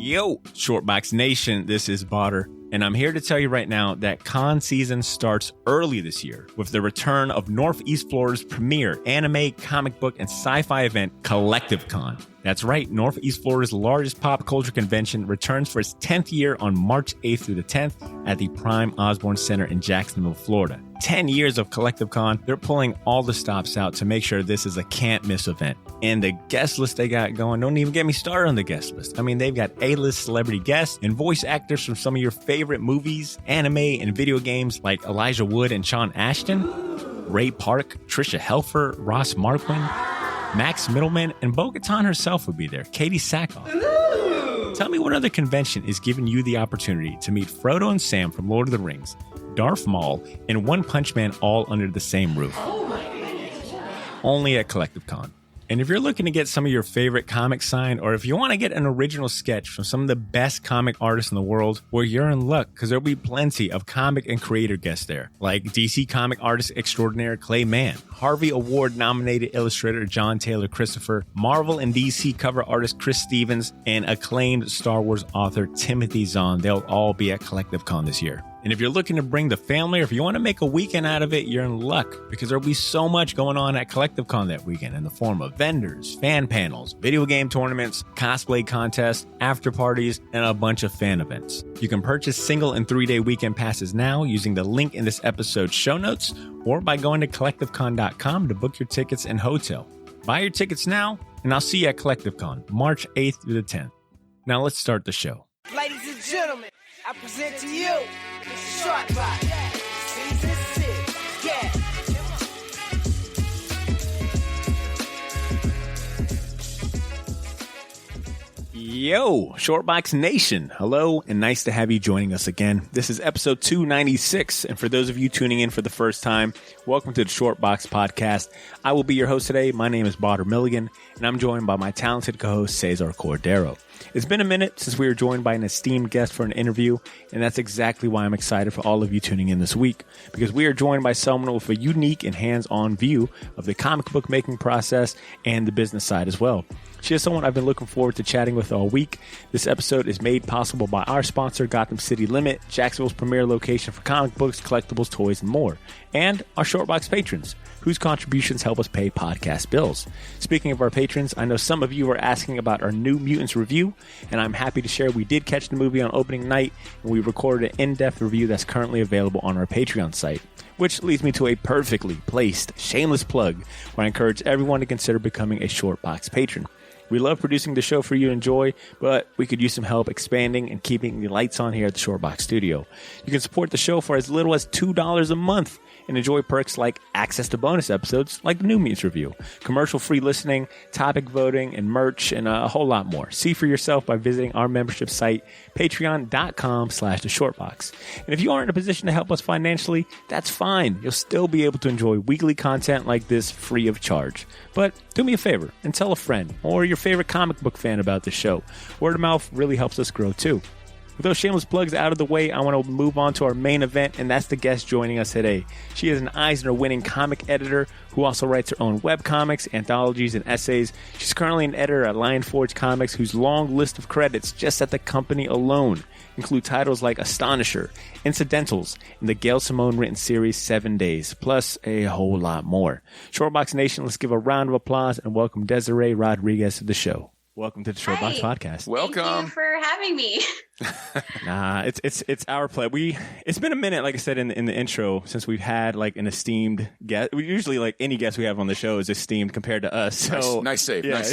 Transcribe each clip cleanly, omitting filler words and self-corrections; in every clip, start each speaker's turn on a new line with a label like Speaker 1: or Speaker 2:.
Speaker 1: Yo, Shortbox Nation, this is Botter, and I'm here to tell you right now that con season starts early this year with the return of Northeast Florida's premier anime, comic book, and sci-fi event, Collective Con. That's right, Northeast Florida's largest pop culture convention returns for its 10th year on March 8th through the 10th at the Prime Osborne Center in Jacksonville, Florida. 10 years of Collective Con, they're pulling all the stops out to make sure this is a can't-miss event. And the guest list they got going, don't even get me started on the guest list. I mean, they've got A-list celebrity guests and voice actors from some of your favorite movies, anime, and video games like Elijah Wood and Sean Ashton, Ray Park, Trisha Helfer, Ross Marquand, Max Middleman, and Bo-Katan herself will be there, Katie Sackhoff. Tell me what other convention is giving you the opportunity to meet Frodo and Sam from Lord of the Rings, Darth Maul, and One Punch Man all under the same roof. Only at Collective Con. And if you're looking to get some of your favorite comics signed, or if you want to get an original sketch from some of the best comic artists in the world, well, you're in luck, because there'll be plenty of comic and creator guests there, like DC comic artist extraordinaire Clay Mann, Harvey Award-nominated illustrator John Taylor Christopher, Marvel and DC cover artist Chris Stevens, and acclaimed Star Wars author Timothy Zahn. They'll all be at Collective Con this year. And if you're looking to bring the family, or if you want to make a weekend out of it, you're in luck, because there'll be so much going on at Collective Con that weekend in the form of vendors, fan panels, video game tournaments, cosplay contests, after parties, and a bunch of fan events. You can purchase single and 3-day weekend passes now using the link in this episode's show notes, or by going to collectivecon.com to book your tickets and hotel. Buy your tickets now, and I'll see you at Collective Con, March 8th through the 10th. Now let's start the show.
Speaker 2: Ladies and gentlemen, I present to you Mr. Shortbox, Season 6, yeah.
Speaker 1: Yo, Shortbox Nation. Hello, and nice to have you joining us again. This is episode 296, and for those of you tuning in for the first time, welcome to the Shortbox Podcast. I will be your host today. My name is Botter Milligan, and I'm joined by my talented co-host, Cesar Cordero. It's been a minute since we were joined by an esteemed guest for an interview, and that's exactly why I'm excited for all of you tuning in this week, because we are joined by someone with a unique and hands-on view of the comic book making process and the business side as well. She is someone I've been looking forward to chatting with all week. This episode is made possible by our sponsor, Gotham City Limit, Jacksonville's premier location for comic books, collectibles, toys, and more, and our Shortbox patrons, whose contributions help us pay podcast bills. Speaking of our patrons, I know some of you are asking about our New Mutants review, and I'm happy to share we did catch the movie on opening night, and we recorded an in-depth review that's currently available on our Patreon site. Which leads me to a perfectly placed, shameless plug, where I encourage everyone to consider becoming a Shortbox patron. We love producing the show for you to enjoy, but we could use some help expanding and keeping the lights on here at the Shortbox Studio. You can support the show for as little as $2 a month and enjoy perks like access to bonus episodes like the New Mutants review, commercial-free listening, topic voting, and merch, and a whole lot more. See for yourself by visiting our membership site, patreon.com/theshortbox. And if you aren't in a position to help us financially, that's fine. You'll still be able to enjoy weekly content like this free of charge. But do me a favor and tell a friend or your favorite comic book fan about the show. Word of mouth really helps us grow too. With those shameless plugs out of the way, I want to move on to our main event, and that's the guest joining us today. She is an Eisner-winning comic editor who also writes her own webcomics, anthologies, and essays. She's currently an editor at Lionforge Comics, whose long list of credits just at the company alone include titles like Astonisher, Incidentals, and the Gail Simone written series 7 Days, plus a whole lot more. Shortbox Nation, let's give a round of applause and welcome Desiree Rodriguez to the show. Welcome to the Shortbox Podcast.
Speaker 3: Welcome. Thank you for having me.
Speaker 1: It's our pleasure. It's been a minute, like I said in the intro, since we've had like an esteemed guest. We usually like any guest we have on the show is esteemed compared to us. So
Speaker 3: nice save. Yeah.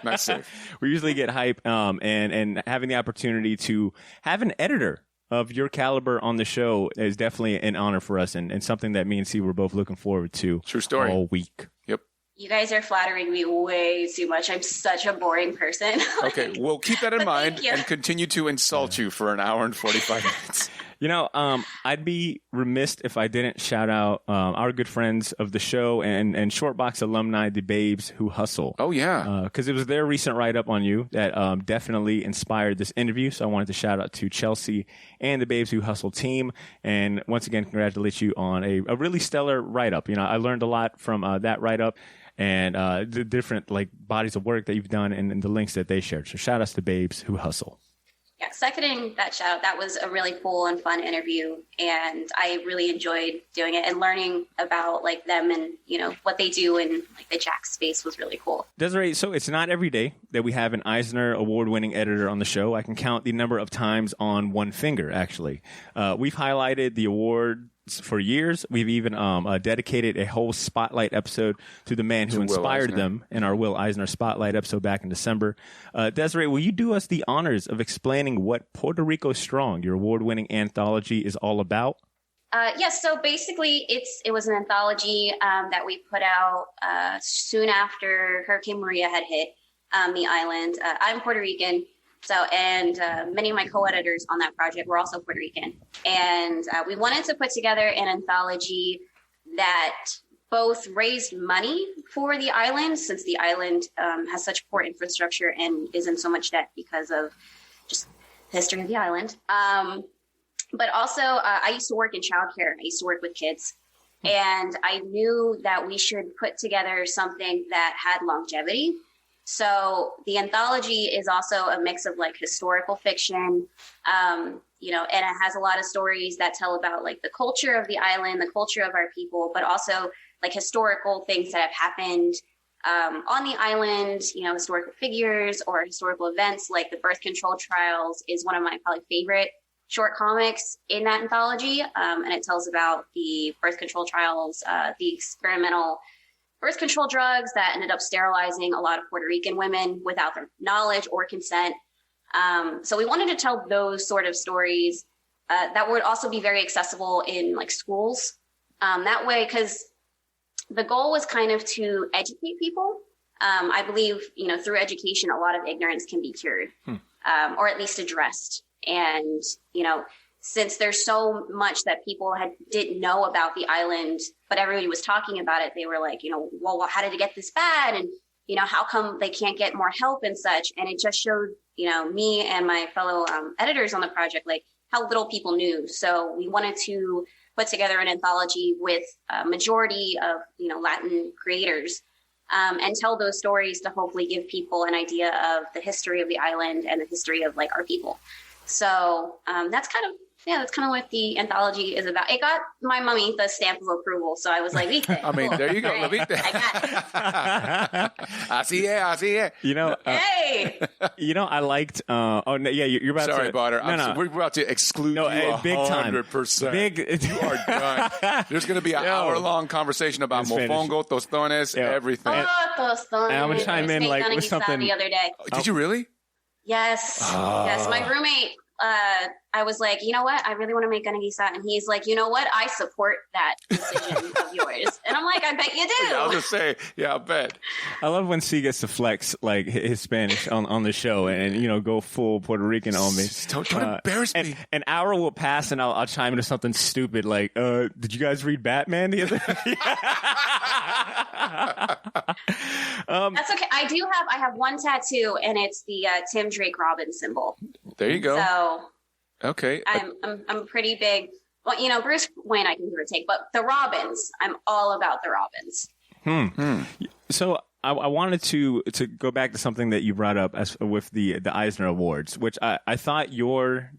Speaker 3: Nice save.
Speaker 1: We usually get hype, and having the opportunity to have an editor of your caliber on the show is definitely an honor for us, and something that me and C were both looking forward to.
Speaker 3: True story.
Speaker 1: All week.
Speaker 3: Yep.
Speaker 4: You guys are flattering me way too much. I'm such a boring person.
Speaker 3: Okay, we'll keep that in mind and continue to insult you for an hour and 45 minutes.
Speaker 1: You know, I'd be remiss if I didn't shout out our good friends of the show and Shortbox alumni, the Babes Who Hustle.
Speaker 3: Oh, yeah.
Speaker 1: Because it was their recent write-up on you that definitely inspired this interview. So I wanted to shout out to Chelsea and the Babes Who Hustle team. And once again, congratulate you on a really stellar write-up. You know, I learned a lot from that write-up and the different like bodies of work that you've done and the links that they shared. So shout outs to Babes Who Hustle.
Speaker 4: Seconding that shout out, that was a really cool and fun interview, and I really enjoyed doing it and learning about like them and what they do in like the Jack space was really cool.
Speaker 1: Desiree, so it's not every day that we have an Eisner Award-winning editor on the show. I can count the number of times on one finger, actually. We've highlighted the award for years. We've even dedicated a whole spotlight episode to the man who inspired them in our Will Eisner Spotlight episode back in December. Desiree, will you do us the honors of explaining what Puerto Rico Strong, your award-winning anthology, is all about?
Speaker 4: Yes, so basically it was an anthology that we put out soon after Hurricane Maria had hit the island. I'm Puerto Rican. And many of my co-editors on that project were also Puerto Rican. And we wanted to put together an anthology that both raised money for the island, since the island has such poor infrastructure and is in so much debt because of just the history of the island. But also, I used to work in childcare. I used to work with kids. And I knew that we should put together something that had longevity. So the anthology is also a mix of like historical fiction, and it has a lot of stories that tell about like the culture of the island, the culture of our people, but also like historical things that have happened on the island, historical figures or historical events like the birth control trials is one of my probably favorite short comics in that anthology. And it tells about the birth control trials, the experimental birth control drugs that ended up sterilizing a lot of Puerto Rican women without their knowledge or consent. So we wanted to tell those sort of stories that would also be very accessible in like schools. That way, because the goal was kind of to educate people. I believe, through education, a lot of ignorance can be cured or at least addressed. And, since there's so much that people didn't know about the island, but everybody was talking about it, they were like, well, how did it get this bad? And, how come they can't get more help and such? And it just showed, me and my fellow editors on the project, like how little people knew. So we wanted to put together an anthology with a majority of, Latin creators and tell those stories to hopefully give people an idea of the history of the island and the history of like our people. So that's kind of what the anthology is about. It got my mommy the stamp of approval, so I was like, "Viste."
Speaker 3: I mean, there you go.
Speaker 4: Right.
Speaker 3: I got it. Así es.
Speaker 4: Hey.
Speaker 1: I liked. You're about to.
Speaker 3: Sorry, Butter. We're about to exclude you
Speaker 1: big time.
Speaker 3: 100%.
Speaker 1: Big.
Speaker 3: You are done. There's going to be an hour-long conversation about mofongo, tostones, everything.
Speaker 4: Tostones.
Speaker 1: I'm gonna chime in like with something
Speaker 4: the other day.
Speaker 3: Did you really?
Speaker 4: Yes. Yes. My roommate. I was like, you know what? I really want to make ganagisa. And he's like, you know what? I support that decision of yours. And I'm like, I bet you do.
Speaker 3: Yeah, I was going to say, I bet.
Speaker 1: I love when C gets to flex like his Spanish on the show and, go full Puerto Rican on me.
Speaker 3: Don't embarrass me.
Speaker 1: An hour will pass and I'll chime into something stupid like, did you guys read Batman the other day?
Speaker 4: That's okay. I have one tattoo and it's the Tim Drake Robin symbol.
Speaker 3: There you go.
Speaker 4: So
Speaker 3: okay.
Speaker 4: I'm pretty big. Well, Bruce Wayne I can give or take, but the Robins, I'm all about the Robins.
Speaker 1: So I wanted to go back to something that you brought up with the Eisner Awards, which I thought your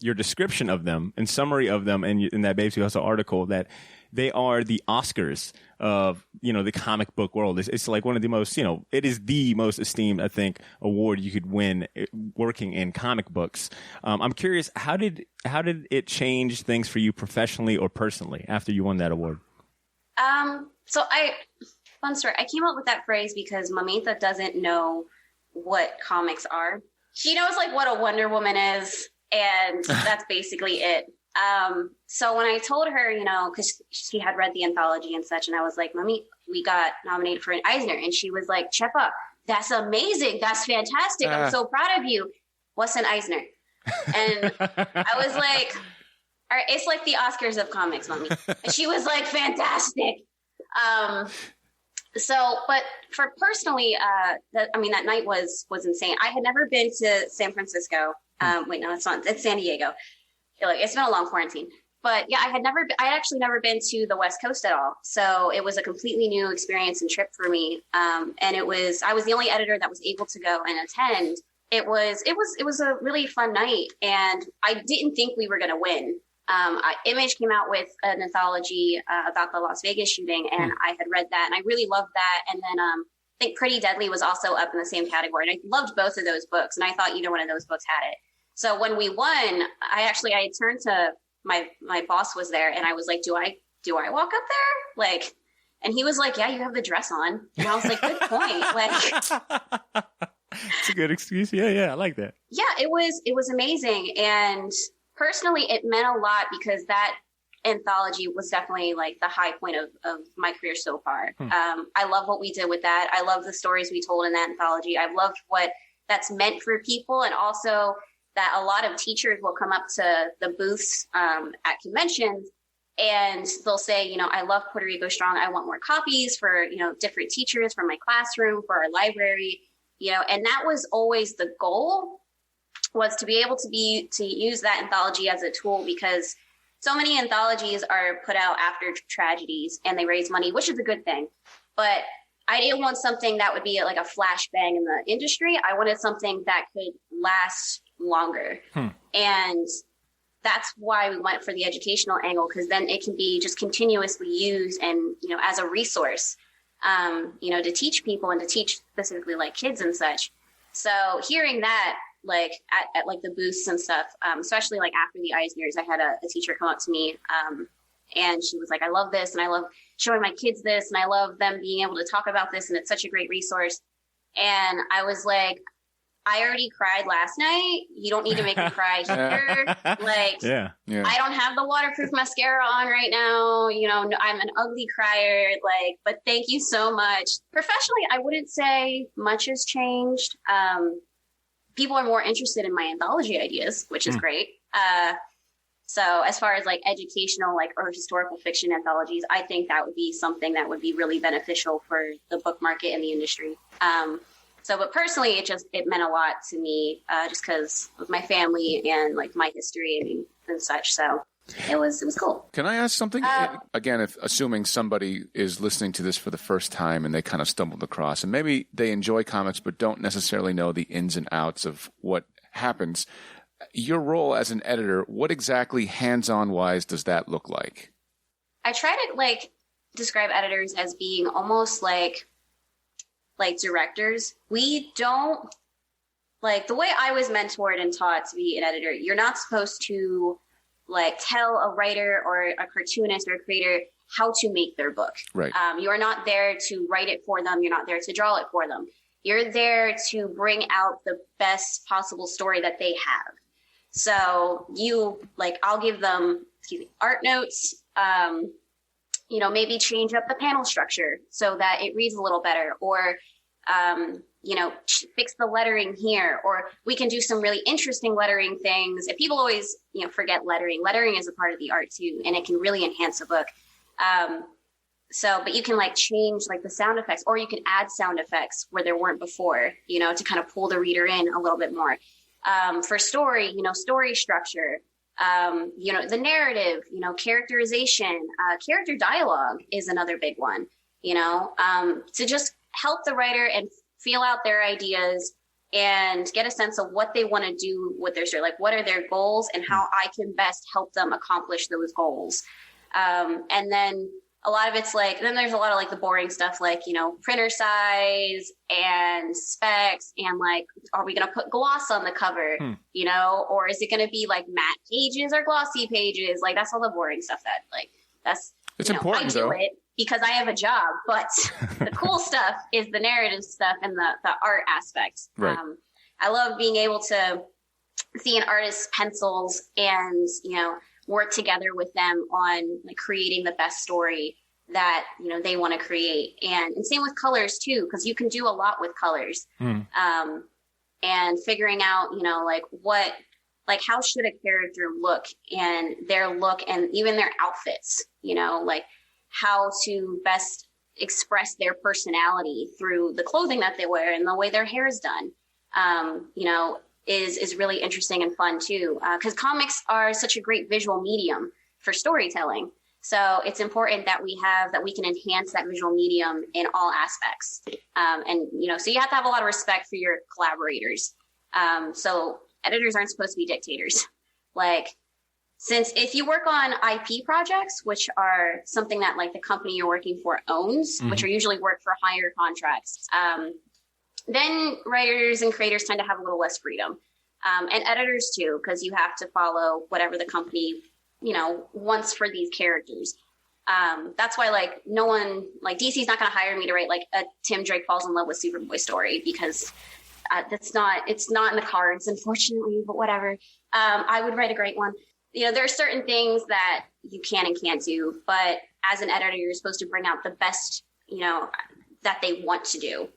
Speaker 1: description of them and summary of them in that Babes Who Hustle article that they are the Oscars of, the comic book world. It's like one of the most, it is the most esteemed, I think, award you could win working in comic books. I'm curious, how did it change things for you professionally or personally after you won that award?
Speaker 4: Fun story. I came up with that phrase because Mamita doesn't know what comics are. She knows like what a Wonder Woman is, and that's basically it. So when I told her, because she had read the anthology and such, and I was like, Mommy, we got nominated for an Eisner. And she was like, Chepa, that's amazing. That's fantastic. I'm so proud of you. What's an Eisner? And I was like, all right, it's like the Oscars of comics, Mommy. And she was like, fantastic. But for personally, that night was insane. I had never been to San Francisco. Wait, no, it's not. It's San Diego. It's been a long quarantine, but yeah, I had actually never been to the West Coast at all. So it was a completely new experience and trip for me. And I was the only editor that was able to go and attend. it was a really fun night, and I didn't think we were going to win. Image came out with an anthology about the Las Vegas shooting, and I had read that, and I really loved that. And then I think Pretty Deadly was also up in the same category, and I loved both of those books, and I thought either one of those books had it. So when we won, I turned to my boss was there, and I was like, do I walk up there? Like, and he was like, yeah, you have the dress on. And I was like, good point. Like,
Speaker 1: it's a good excuse. Yeah, I like that.
Speaker 4: Yeah, it was amazing. And personally, it meant a lot because that anthology was definitely like the high point of my career so far. I love what we did with that. I love the stories we told in that anthology. I've loved what that's meant for people, and also that a lot of teachers will come up to the booths at conventions and they'll say, you know, I love Puerto Rico Strong. I want more copies for, you know, different teachers, for my classroom, for our library, you know, and that was always the goal, was to be able to use that anthology as a tool, because so many anthologies are put out after tragedies and they raise money, which is a good thing. But I didn't want something that would be like a flashbang in the industry. I wanted something that could last longer. And that's why we went for the educational angle, because then it can be just continuously used and, you know, as a resource, you know, to teach people and to teach specifically like kids and such. So hearing that, like at like the booths and stuff, especially like after the Eisners, I had a teacher come up to me and she was like, I love this, and I love showing my kids this, and I love them being able to talk about this, and it's such a great resource. And I was like, I already cried last night. You don't need to make me cry here. Like,
Speaker 1: yeah.
Speaker 4: I don't have the waterproof mascara on right now. You know, I'm an ugly crier. Like, but thank you so much. Professionally, I wouldn't say much has changed. People are more interested in my anthology ideas, which is great. So as far as like educational, like, or historical fiction anthologies, I think that would be something that would be really beneficial for the book market and the industry. But personally, it meant a lot to me, just because of my family and like my history and such. So it was cool.
Speaker 3: Can I ask something? Again, assuming somebody is listening to this for the first time and they kind of stumbled across, and maybe they enjoy comics but don't necessarily know the ins and outs of what happens. Your role as an editor, what exactly hands-on wise does that look like?
Speaker 4: I try to like describe editors as being almost like directors. We don't, like, the way I was mentored and taught to be an editor, you're not supposed to like tell a writer or a cartoonist or a creator how to make their book.
Speaker 3: Right.
Speaker 4: You are not there to write it for them. You're not there to draw it for them. You're there to bring out the best possible story that they have. So I'll give them art notes, you know, maybe change up the panel structure so that it reads a little better, or, you know, fix the lettering here, or we can do some really interesting lettering things. And people always, you know, forget lettering. Lettering is a part of the art too, and it can really enhance a book. But you can like change like the sound effects, or you can add sound effects where there weren't before, you know, to kind of pull the reader in a little bit more. For story, you know, story structure, you know, the narrative, you know, characterization, character dialogue is another big one, you know, to just help the writer and feel out their ideas and get a sense of what they want to do with their story. Like, what are their goals and how I can best help them accomplish those goals. And then a lot of it's like, then there's a lot of like the boring stuff, like, you know, printer size and specs, and like, are we going to put gloss on the cover, you know, or is it going to be like matte pages or glossy pages? Like, that's all the boring stuff that like, it's important. I do it because I have a job, but the cool stuff is the narrative stuff and the art aspects.
Speaker 3: Right.
Speaker 4: I love being able to see an artist's pencils and, you know, work together with them on like creating the best story that, you know, they want to create. And same with colors too, because you can do a lot with colors. And figuring out, you know, like how should a character look, and their look, and even their outfits, you know, like how to best express their personality through the clothing that they wear and the way their hair is done, you know, is really interesting and fun too. Because comics are such a great visual medium for storytelling. So it's important that we can enhance that visual medium in all aspects. And, you know, so you have to have a lot of respect for your collaborators. So editors aren't supposed to be dictators. Like, since if you work on IP projects, which are something that like the company you're working for owns, which are usually work for hire contracts, then writers and creators tend to have a little less freedom. And editors too, because you have to follow whatever the company, wants for these characters. That's why like no one, like DC's not going to hire me to write like a Tim Drake falls in love with Superboy story, because it's not in the cards, unfortunately, but whatever. I would write a great one. There are certain things that you can and can't do, but as an editor, you're supposed to bring out the best, that they want to do.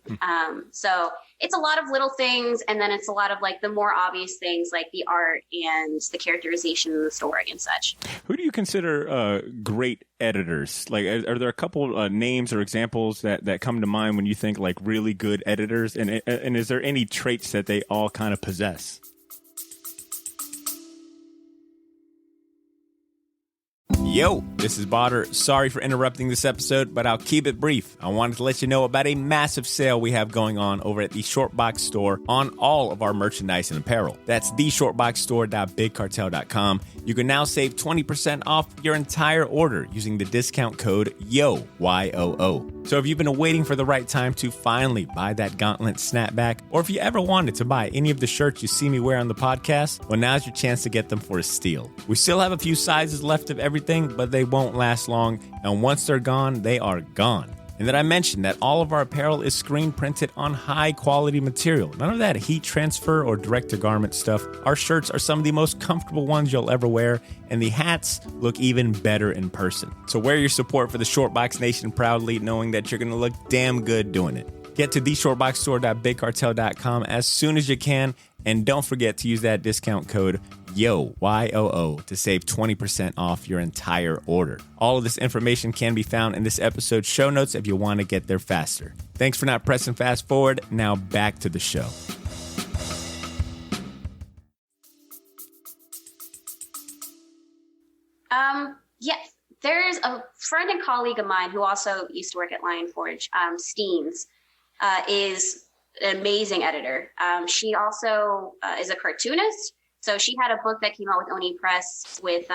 Speaker 4: So it's a lot of little things. And then it's a lot of like the more obvious things like the art and the characterization of the story and such.
Speaker 1: Who do you consider great editors? Like, are there a couple names or examples that come to mind when you think like really good editors? And is there any traits that they all kind of possess? Yo, this is Botter. Sorry for interrupting this episode, but I'll keep it brief. I wanted to let you know about a massive sale we have going on over at the Shortbox Store on all of our merchandise and apparel. That's theshortboxstore.bigcartel.com. You can now save 20% off your entire order using the discount code YOO, Y-O-O. So if you've been waiting for the right time to finally buy that gauntlet snapback, or if you ever wanted to buy any of the shirts you see me wear on the podcast, well, now's your chance to get them for a steal. We still have a few sizes left of everything, but they won't last long, and once they're gone, they are gone. And then I mentioned that all of our apparel is screen printed on high quality material. None of that heat transfer or direct to garment stuff. Our shirts are some of the most comfortable ones you'll ever wear, and the hats look even better in person. So wear your support for the Shortbox Nation proudly, knowing that you're going to look damn good doing it. Get to theshortboxstore.bigcartel.com as soon as you can, and don't forget to use that discount code YOO, Y-O-O, to save 20% off your entire order. All of this information can be found in this episode's show notes if you want to get there faster. Thanks for not pressing fast forward. Now back to the show.
Speaker 4: Yes, there's a friend and colleague of mine who also used to work at Lion Forge, Steens, is an amazing editor. She also is a cartoonist. So she had a book that came out with Oni Press with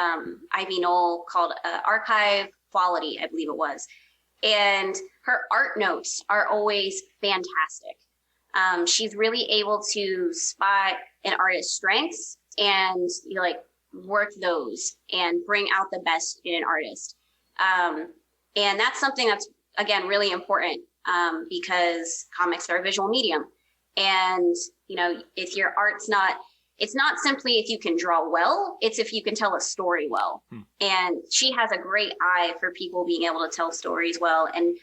Speaker 4: Ivy Knoll called Archive Quality, I believe it was. And her art notes are always fantastic. She's really able to spot an artist's strengths and work those and bring out the best in an artist. And that's something that's, again, really important because comics are a visual medium. And, if your art's not, it's not simply if you can draw well, it's if you can tell a story well. And she has a great eye for people being able to tell stories well and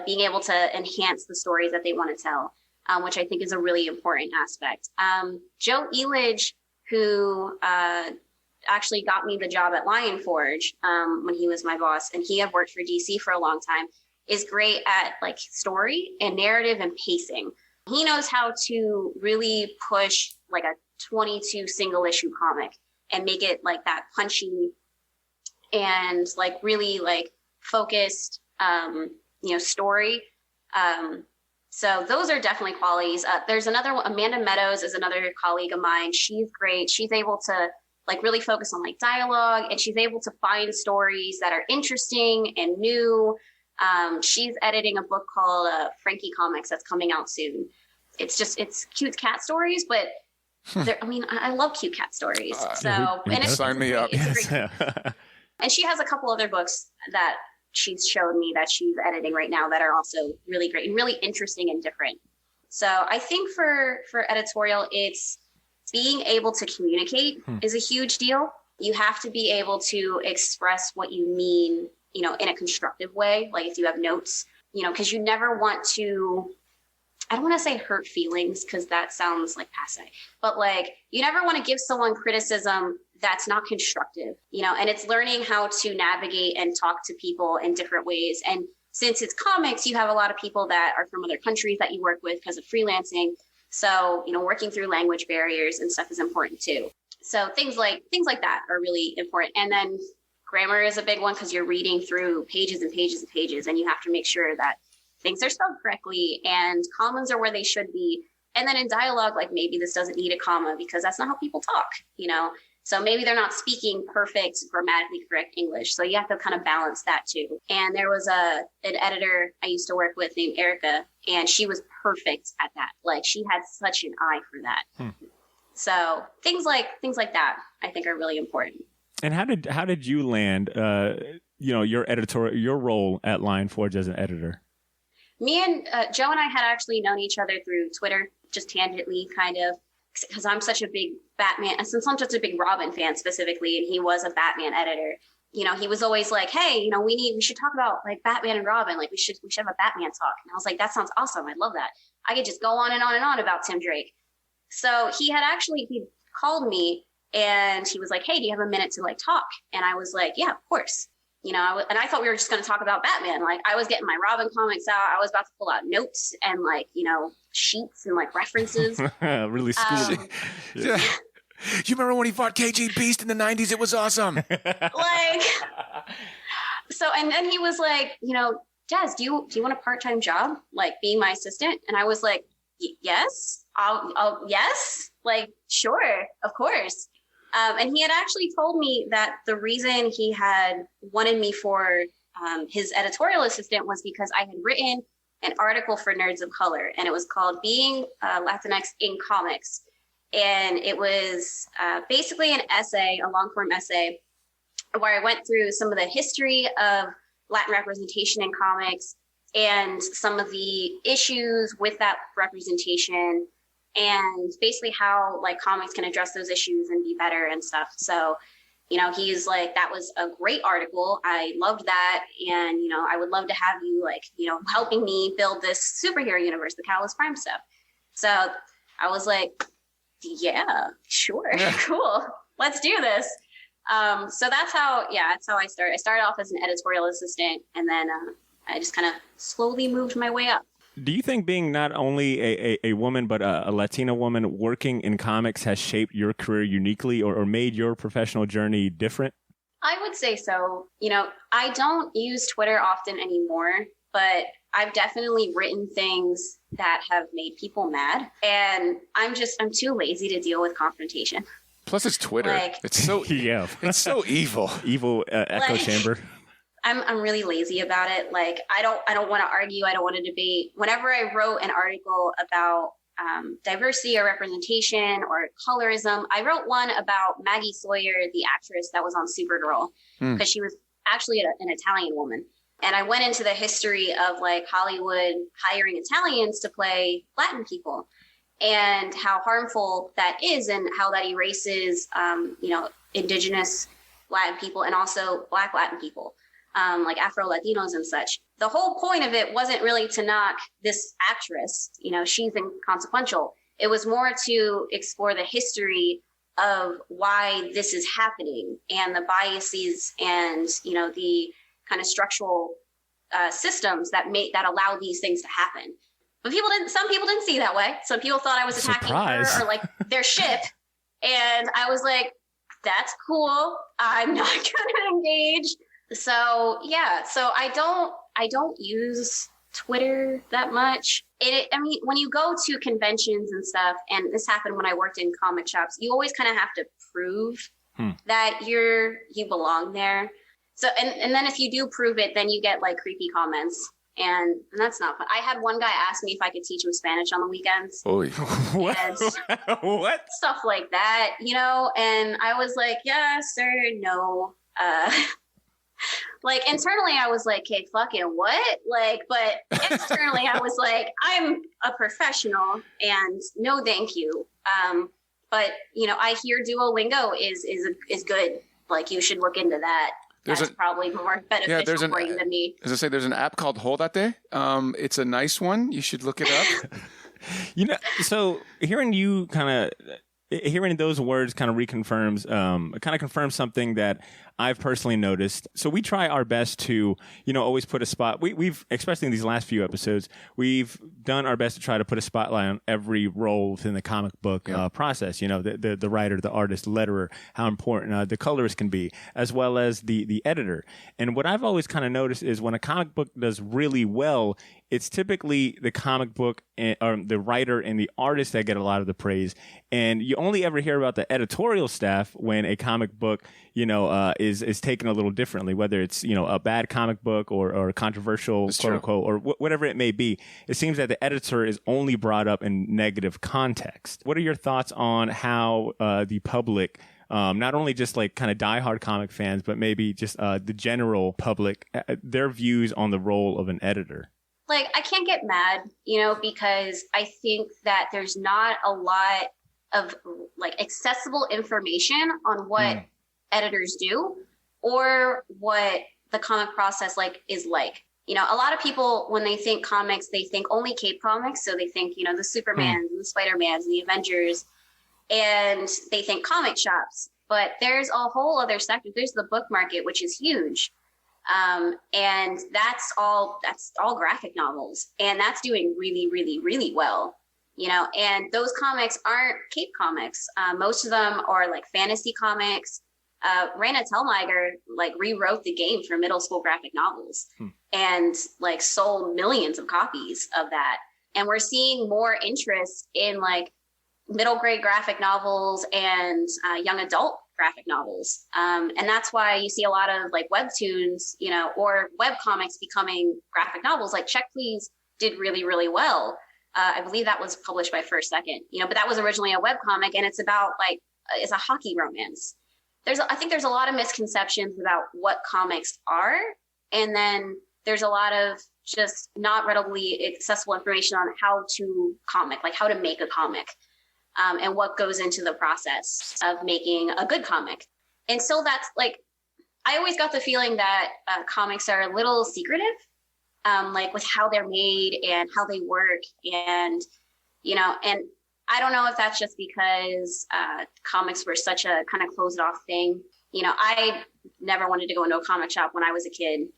Speaker 4: being able to enhance the stories that they want to tell, which I think is a really important aspect. Joe Elidge, who actually got me the job at Lion Forge when he was my boss, and he had worked for DC for a long time, is great at story and narrative and pacing. He knows how to really push a 22 single issue comic and make it that punchy and really focused story. So those are definitely qualities. There's another one, Amanda Meadows is another colleague of mine. She's great. She's able to really focus on dialogue, and she's able to find stories that are interesting and new. She's editing a book called Frankie Comics that's coming out soon. It's cute cat stories, but I love cute cat stories.
Speaker 3: Sign me up.
Speaker 4: It's great. And she has a couple other books that she's showed me that she's editing right now that are also really great and really interesting and different. So I think for editorial, it's being able to communicate is a huge deal. You have to be able to express what you mean, in a constructive way. If you have notes, because you never want to, I don't want to say hurt feelings because that sounds passe, but you never want to give someone criticism that's not constructive, and it's learning how to navigate and talk to people in different ways. And since it's comics, you have a lot of people that are from other countries that you work with because of freelancing. So, working through language barriers and stuff is important too. So things like that are really important. And then grammar is a big one because you're reading through pages and pages and pages, and you have to make sure that things are spelled correctly and commas are where they should be. And then in dialogue, like maybe this doesn't need a comma because that's not how people talk, So maybe they're not speaking perfect, grammatically correct English. So you have to kind of balance that too. And there was an editor I used to work with named Erica, and she was perfect at that. Like she had such an eye for that. So things like that I think are really important.
Speaker 1: And how did you land, your role at Lion Forge as an editor?
Speaker 4: Me and Joe and I had actually known each other through Twitter, just tangentially, kind of, because I'm such a big Batman, since I'm such a big Robin fan specifically, and he was a Batman editor. He was always like, "Hey, we should talk about like Batman and Robin. Like we should have a Batman talk." And I was like, "That sounds awesome. I love that. I could just go on and on and on about Tim Drake." So he called me and he was like, "Hey, do you have a minute to like talk?" And I was like, "Yeah, of course." And I thought we were just going to talk about Batman. Like I was getting my Robin comics out. I was about to pull out notes and like, sheets and like references.
Speaker 1: Really schooled.
Speaker 3: Yeah. You remember when he fought KG Beast in the 90s? It was awesome.
Speaker 4: And then he was like, Des, do you want a part-time job? Like being my assistant? And I was like, yes, I'll yes. Like, sure, of course. And he had actually told me that the reason he had wanted me for his editorial assistant was because I had written an article for Nerds of Color, and it was called Being Latinx in Comics. And it was basically an essay, a long-form essay, where I went through some of the history of Latin representation in comics and some of the issues with that representation, and basically how like comics can address those issues and be better and stuff. So, he's like, that was a great article. I loved that. And, I would love to have you like, helping me build this superhero universe, the Catalyst Prime stuff. So I was like, yeah, sure. Cool. Let's do this. So that's how I started. I started off as an editorial assistant, and then I just kind of slowly moved my way up.
Speaker 1: Do you think being not only a woman, but a Latina woman working in comics has shaped your career uniquely or made your professional journey different?
Speaker 4: I would say so. I don't use Twitter often anymore, but I've definitely written things that have made people mad. And I'm too lazy to deal with confrontation.
Speaker 3: Plus it's Twitter. It's so
Speaker 1: yeah.
Speaker 3: It's so evil.
Speaker 1: Evil echo chamber.
Speaker 4: I'm really lazy about it. Like I don't want to argue. I don't want to debate. Whenever I wrote an article about diversity or representation or colorism, I wrote one about Maggie Sawyer, the actress that was on Supergirl, because she was actually an Italian woman. And I went into the history of like Hollywood hiring Italians to play Latin people and how harmful that is and how that erases, indigenous Latin people and also Black Latin people. Like Afro-Latinos and such. The whole point of it wasn't really to knock this actress, she's inconsequential. It was more to explore the history of why this is happening and the biases and, the kind of structural systems that allow these things to happen. But some people didn't see that way. Some people thought I was attacking her or like their ship. And I was like, that's cool. I'm not going to engage. So I don't use Twitter that much. When you go to conventions and stuff, and this happened when I worked in comic shops, you always kind of have to prove that you belong there. So, and then if you do prove it, then you get like creepy comments, and that's not fun. I had one guy ask me if I could teach him Spanish on the weekends.
Speaker 3: Oy.
Speaker 1: What? What?
Speaker 4: Stuff like that, and I was like, yeah, sir, no. Like internally I was like, okay, fucking what? Like, but externally I was like, I'm a professional and no thank you. But I hear Duolingo is good. Like you should look into that. That's probably more beneficial for you than me.
Speaker 3: As I say, there's an app called Holdate. It's a nice one. You should look it up.
Speaker 1: So hearing you hearing those words kind of confirms something that I've personally noticed. So we try our best to, always put a spot. We've, especially in these last few episodes, we've done our best to try to put a spotlight on every role within the comic book process. The writer, the artist, the letterer, how important the colorist can be, as well as the editor. And what I've always kind of noticed is when a comic book does really well, it's typically the comic book or the writer and the artist that get a lot of the praise. And you only ever hear about the editorial staff when a comic book, is taken a little differently, whether it's, a bad comic book or a controversial,
Speaker 3: That's
Speaker 1: quote
Speaker 3: true.
Speaker 1: unquote, or whatever it may be. It seems that the editor is only brought up in negative context. What are your thoughts on how the public, not only just like kind of diehard comic fans, but maybe just the general public, their views on the role of an editor?
Speaker 4: Like, I can't get mad, because I think that there's not a lot of like accessible information on what editors do or what the comic process is like. A lot of people, when they think comics, they think only Cape Comics. So they think, the Supermans and the Spider-Mans and the Avengers, and they think comic shops. But there's a whole other sector. There's the book market, which is huge. And that's all graphic novels, and that's doing really, really, really well, and those comics aren't Cape Comics. Most of them are like fantasy comics. Raina Telgemeier rewrote the game for middle school graphic novels and sold millions of copies of that. And we're seeing more interest in middle grade graphic novels and young adult graphic novels. And that's why you see a lot of webtoons, or web comics becoming graphic novels. Like Check Please did really, really well. I believe that was published by First Second, but that was originally a web comic, and it's about it's a hockey romance. I think there's a lot of misconceptions about what comics are. And then there's a lot of just not readily accessible information on how to comic, how to make a comic. And what goes into the process of making a good comic. And so that's I always got the feeling that comics are a little secretive, with how they're made and how they work. And, and I don't know if that's just because comics were such a kind of closed off thing. I never wanted to go into a comic shop when I was a kid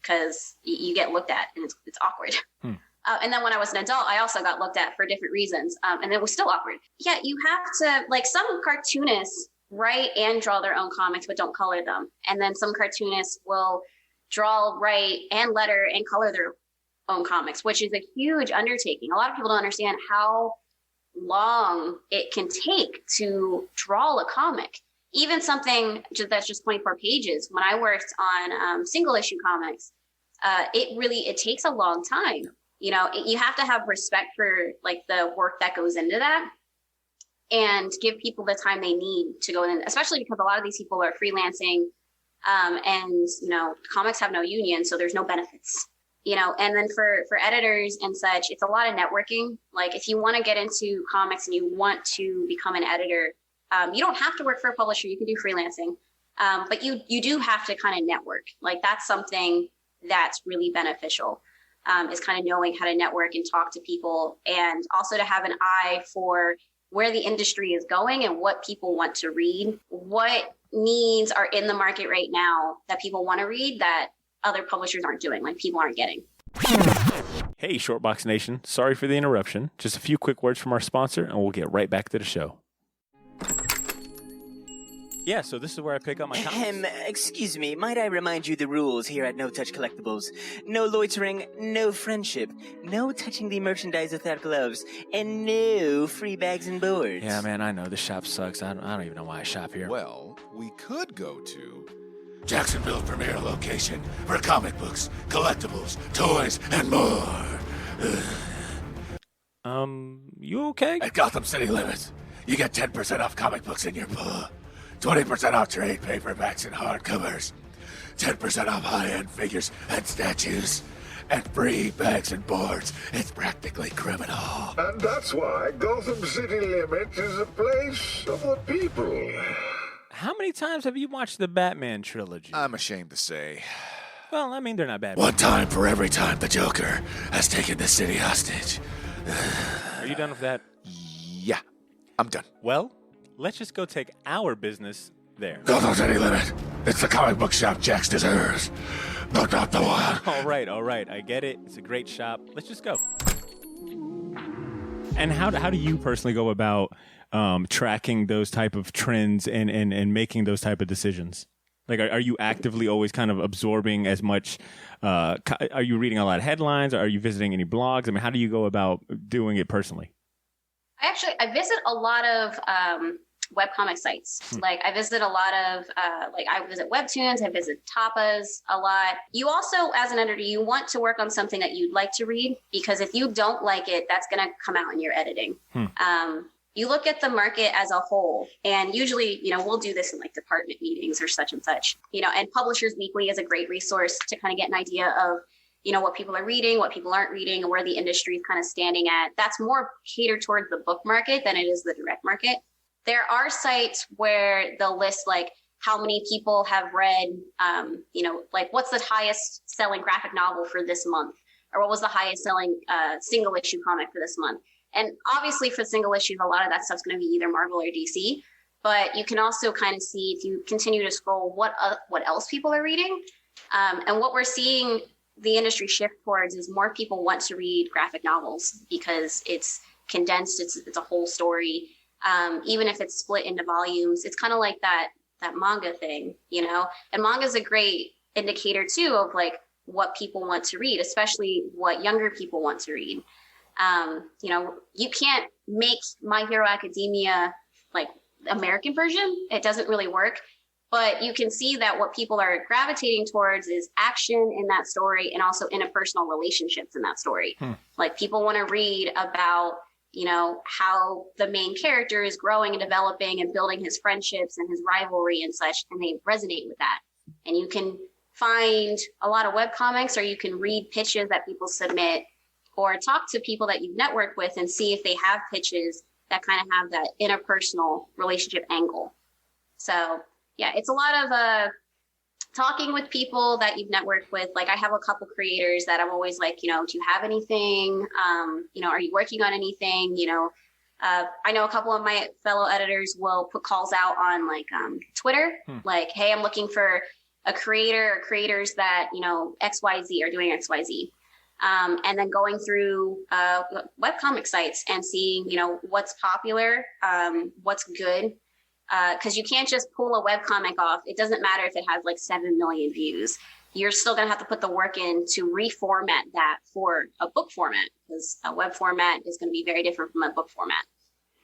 Speaker 4: because you get looked at and it's awkward. And then when I was an adult, I also got looked at for different reasons. And it was still awkward. Yeah, you have to, some cartoonists write and draw their own comics, but don't color them. And then some cartoonists will draw, write, and letter and color their own comics, which is a huge undertaking. A lot of people don't understand how long it can take to draw a comic. Even something that's just 24 pages. When I worked on single issue comics, it takes a long time. You have to have respect for the work that goes into that and give people the time they need to go in, especially because a lot of these people are freelancing and, comics have no union, so there's no benefits, and then for editors and such, it's a lot of networking. If you want to get into comics and you want to become an editor, you don't have to work for a publisher. You can do freelancing, but you do have to kind of network. That's something that's really beneficial. Is kind of knowing how to network and talk to people, and also to have an eye for where the industry is going and what people want to read, what needs are in the market right now that people want to read that other publishers aren't doing, people aren't getting.
Speaker 1: Hey, Shortbox Nation. Sorry for the interruption. Just a few quick words from our sponsor, and we'll get right back to the show. Yeah, so this is where I pick up my comics.
Speaker 5: Excuse me, might I remind you the rules here at No Touch Collectibles? No loitering, no friendship, no touching the merchandise without gloves, and no free bags and boards.
Speaker 1: Yeah, man, I know. This shop sucks. I don't even know why I shop here.
Speaker 6: Well, we could go to Jacksonville's premier location for comic books, collectibles, toys, and more.
Speaker 1: You okay?
Speaker 6: At Gotham City Limits, you get 10% off comic books in your pull. 20% off trade paperbacks and hardcovers, 10% off high-end figures and statues, and free bags and boards. It's practically criminal.
Speaker 7: And that's why Gotham City Limits is a place of the people.
Speaker 1: How many times have you watched the Batman trilogy?
Speaker 6: I'm ashamed to say.
Speaker 1: Well, I mean, they're not bad.
Speaker 6: One time for every time the Joker has taken the city hostage.
Speaker 1: Are you done with that?
Speaker 6: Yeah, I'm done.
Speaker 1: Well, let's just go take our business there.
Speaker 6: Gotham City Limit. It's the comic book shop Jax deserves, but not the one.
Speaker 1: All right. I get it. It's a great shop. Let's just go. And how do you personally go about tracking those type of trends and making those type of decisions? Like, are you actively always kind of absorbing as much? Are you reading a lot of headlines? Are you visiting any blogs? I mean, how do you go about doing it personally?
Speaker 4: I visit a lot of webcomic sites. Like I visit a lot of, I visit Webtoons, I visit Tapas a lot. You also, as an editor, you want to work on something that you'd like to read, because if you don't like it, that's going to come out in your editing. You look at the market as a whole, and usually, we'll do this in like department meetings or such and such, and Publishers Weekly is a great resource to kind of get an idea of, what people are reading, what people aren't reading, and where the industry is kind of standing at. That's more catered towards the book market than it is the direct market. There are sites where they'll list like how many people have read, like what's the highest selling graphic novel for this month, or what was the highest selling single issue comic for this month. And obviously for single issues, a lot of that stuff's going to be either Marvel or DC, but you can also kind of see, if you continue to scroll, what else people are reading. And what we're seeing the industry shift towards is more people want to read graphic novels because it's condensed, it's a whole story. Even if it's split into volumes, it's kind of like that manga thing, and manga is a great indicator too of like what people want to read, especially what younger people want to read. You can't make My Hero Academia like American version. It doesn't really work, but you can see that what people are gravitating towards is action in that story and also interpersonal relationships in that story. Like people want to read about how the main character is growing and developing and building his friendships and his rivalry and such, and they resonate with that. And you can find a lot of webcomics, or you can read pitches that people submit, or talk to people that you've networked with and see if they have pitches that kind of have that interpersonal relationship angle. So yeah, it's a lot of talking with people that you've networked with. Like I have a couple creators that I'm always like, do you have anything? Are you working on anything? I know a couple of my fellow editors will put calls out on like Twitter, like, hey, I'm looking for a creator or creators that, XYZ are doing XYZ. And then going through webcomic sites and seeing, what's popular, what's good. Because you can't just pull a webcomic off. It doesn't matter if it has like 7 million views. You're still going to have to put the work in to reformat that for a book format, because a web format is going to be very different from a book format.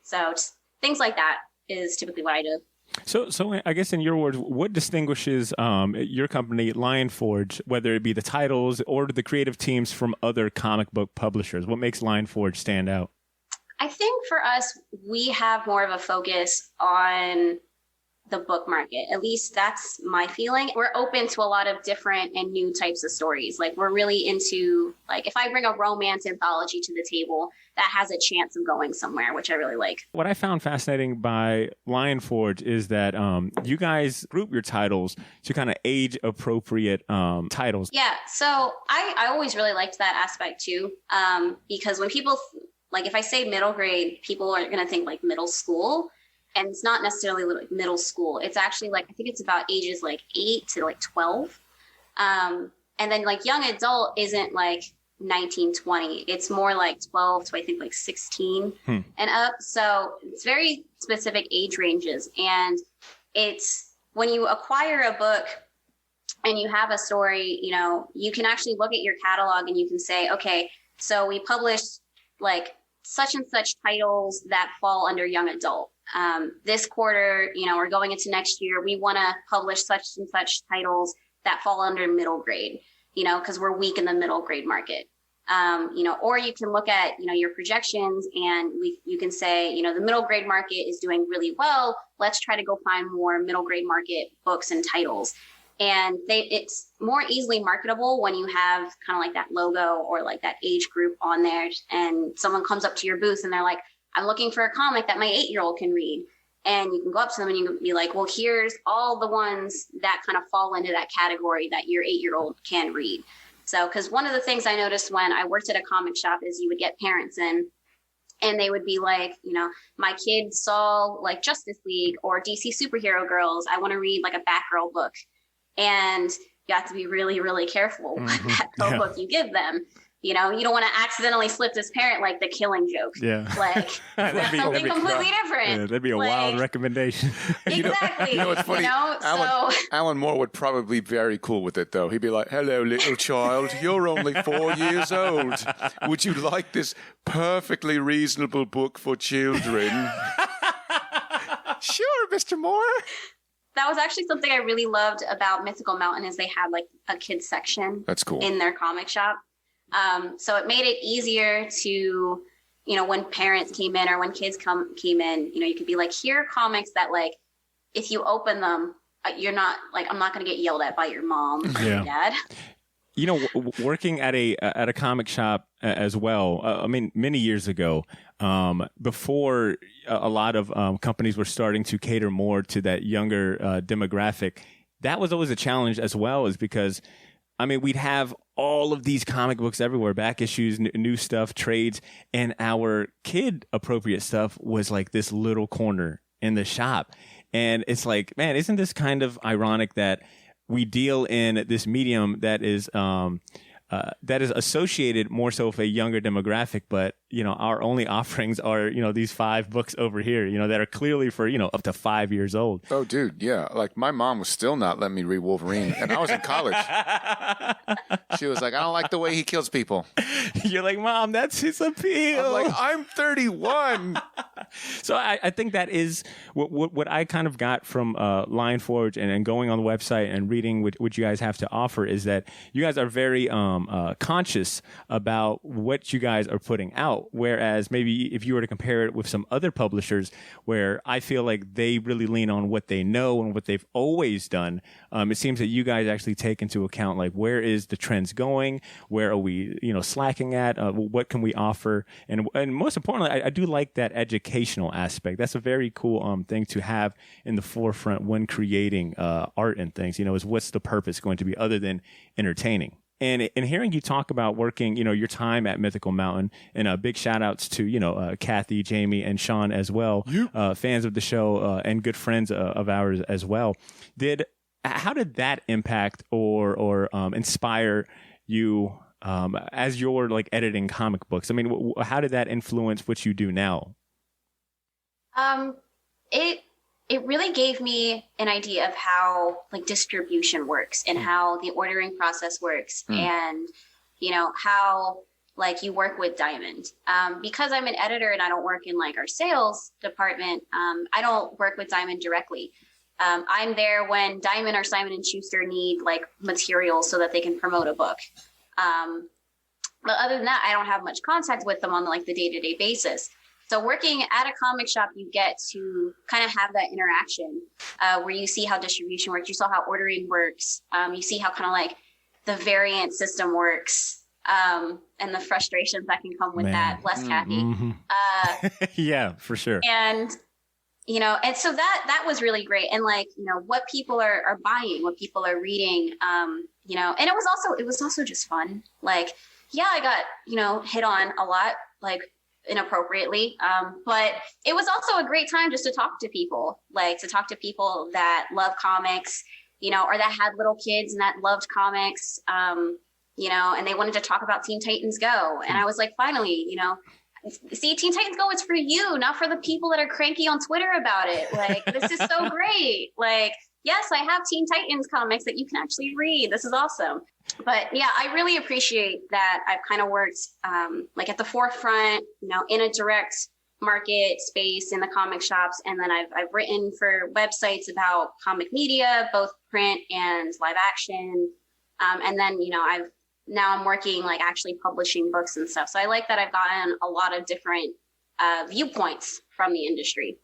Speaker 4: So just things like that is typically what I do.
Speaker 1: So I guess in your words, what distinguishes your company, Lionforge, whether it be the titles or the creative teams, from other comic book publishers? What makes Lionforge stand out?
Speaker 4: I think for us, we have more of a focus on the book market. At least that's my feeling. We're open to a lot of different and new types of stories. Like we're really into, like, if I bring a romance anthology to the table, that has a chance of going somewhere, which I really like. What
Speaker 1: I found fascinating by Lionforge is that you guys group your titles to kind of age appropriate titles.
Speaker 4: Yeah. So I always really liked that aspect too. Because when people, like if I say middle grade, people are going to think like middle school. And it's not necessarily like middle school. It's actually like, I think it's about ages like 8 to like 12. And then like young adult isn't like 19, 20. It's more like 12 to I think like 16 and up. So it's very specific age ranges. And it's when you acquire a book and you have a story, you know, you can actually look at your catalog and you can say, okay, so we published like such and such titles that fall under young adult. This quarter, you know, we're going into next year, we want to publish such and such titles that fall under middle grade, you know, because we're weak in the middle grade market. You know, or you can look at, you know, your projections and you can say, you know, the middle grade market is doing really well. Let's try to go find more middle grade market books and titles. And it's more easily marketable when you have kind of like that logo or like that age group on there. And someone comes up to your booth and they're like, I'm looking for a comic that my 8-year-old can read. And you can go up to them and you can be like, well, here's all the ones that kind of fall into that category that your 8-year-old can read. So, because one of the things I noticed when I worked at a comic shop is you would get parents in and they would be like, you know, my kid saw like Justice League or DC Superhero Girls. I want to read like a Batgirl book. And you have to be really, really careful with that book you give them. You know, you don't want to accidentally slip this parent like the Killing Joke.
Speaker 1: Yeah.
Speaker 4: Like, that's something completely different.
Speaker 1: Yeah, that'd be a wild recommendation.
Speaker 4: Exactly.
Speaker 3: You know what's funny? Alan Moore would probably be very cool with it, though. He'd be like, hello, little child. You're only 4 years old. Would you like this perfectly reasonable book for children? Sure, Mr. Moore.
Speaker 4: That was actually something I really loved about Mythical Mountain is they had like a kids section.
Speaker 3: That's cool.
Speaker 4: In their comic shop. So it made it easier to, you know, when parents came in or when kids came in, you know, you could be like, here are comics that like, if you open them, you're not like, I'm not going to get yelled at by your mom or your dad.
Speaker 1: You know, working at a comic shop as well. I mean, many years ago, before a lot of companies were starting to cater more to that younger demographic, that was always a challenge as well, is because, I mean, we'd have all of these comic books everywhere, back issues, new stuff, trades, and our kid appropriate stuff was like this little corner in the shop. And it's like, man, isn't this kind of ironic that we deal in this medium that is associated more so with a younger demographic, but, you know, our only offerings are, you know, these 5 books over here, you know, that are clearly for, you know, up to 5 years old.
Speaker 3: Oh, dude, yeah. Like, my mom was still not letting me read Wolverine, and I was in college. She was like, I don't like the way he kills people.
Speaker 1: You're like, Mom, that's his appeal.
Speaker 3: I'm like, I'm 31.
Speaker 1: So I think that is what I kind of got from Lion Forge and going on the website and reading what you guys have to offer is that you guys are very conscious about what you guys are putting out. Whereas maybe if you were to compare it with some other publishers where I feel like they really lean on what they know and what they've always done, it seems that you guys actually take into account like where is the trends going, where are we, you know, slacking at, what can we offer, and most importantly, I do like that educational aspect. That's a very cool thing to have in the forefront when creating art and things. You know, is what's the purpose going to be other than entertaining? And hearing you talk about working, you know, your time at Mythical Mountain, and big shout outs to, you know, Kathy, Jamie, and Sean as well, fans of the show and good friends of ours as well. How did that impact or inspire you as you're like editing comic books? I mean, how did that influence what you do now?
Speaker 4: It really gave me an idea of how like distribution works and how the ordering process works and, you know, how like you work with Diamond. Because I'm an editor and I don't work in like our sales department, I don't work with Diamond directly. I'm there when Diamond or Simon & Schuster need like materials so that they can promote a book. But other than that, I don't have much contact with them on like the day-to-day basis. So working at a comic shop, you get to kind of have that interaction where you see how distribution works. You saw how ordering works. You see how kind of like the variant system works and the frustrations that can come with that. Bless Kathy.
Speaker 1: Mm-hmm. Yeah, for sure.
Speaker 4: And, you know, and so that was really great. And like, you know, what people are buying, what people are reading, you know, and it was also just fun. Like, yeah, I got, you know, hit on a lot, like, inappropriately, but it was also a great time just to talk to people that love comics, you know, or that had little kids and that loved comics, you know, and they wanted to talk about Teen Titans Go, and I was like, finally, you know, see, Teen Titans Go is for you, not for the people that are cranky on Twitter about it. Like, this is so great. Like, yes, I have Teen Titans comics that you can actually read. This is awesome. But yeah, I really appreciate that I've kind of worked like at the forefront, you know, in a direct market space in the comic shops. And then I've written for websites about comic media, both print and live action. And then, you know, I'm working like actually publishing books and stuff. So I like that I've gotten a lot of different viewpoints from the industry.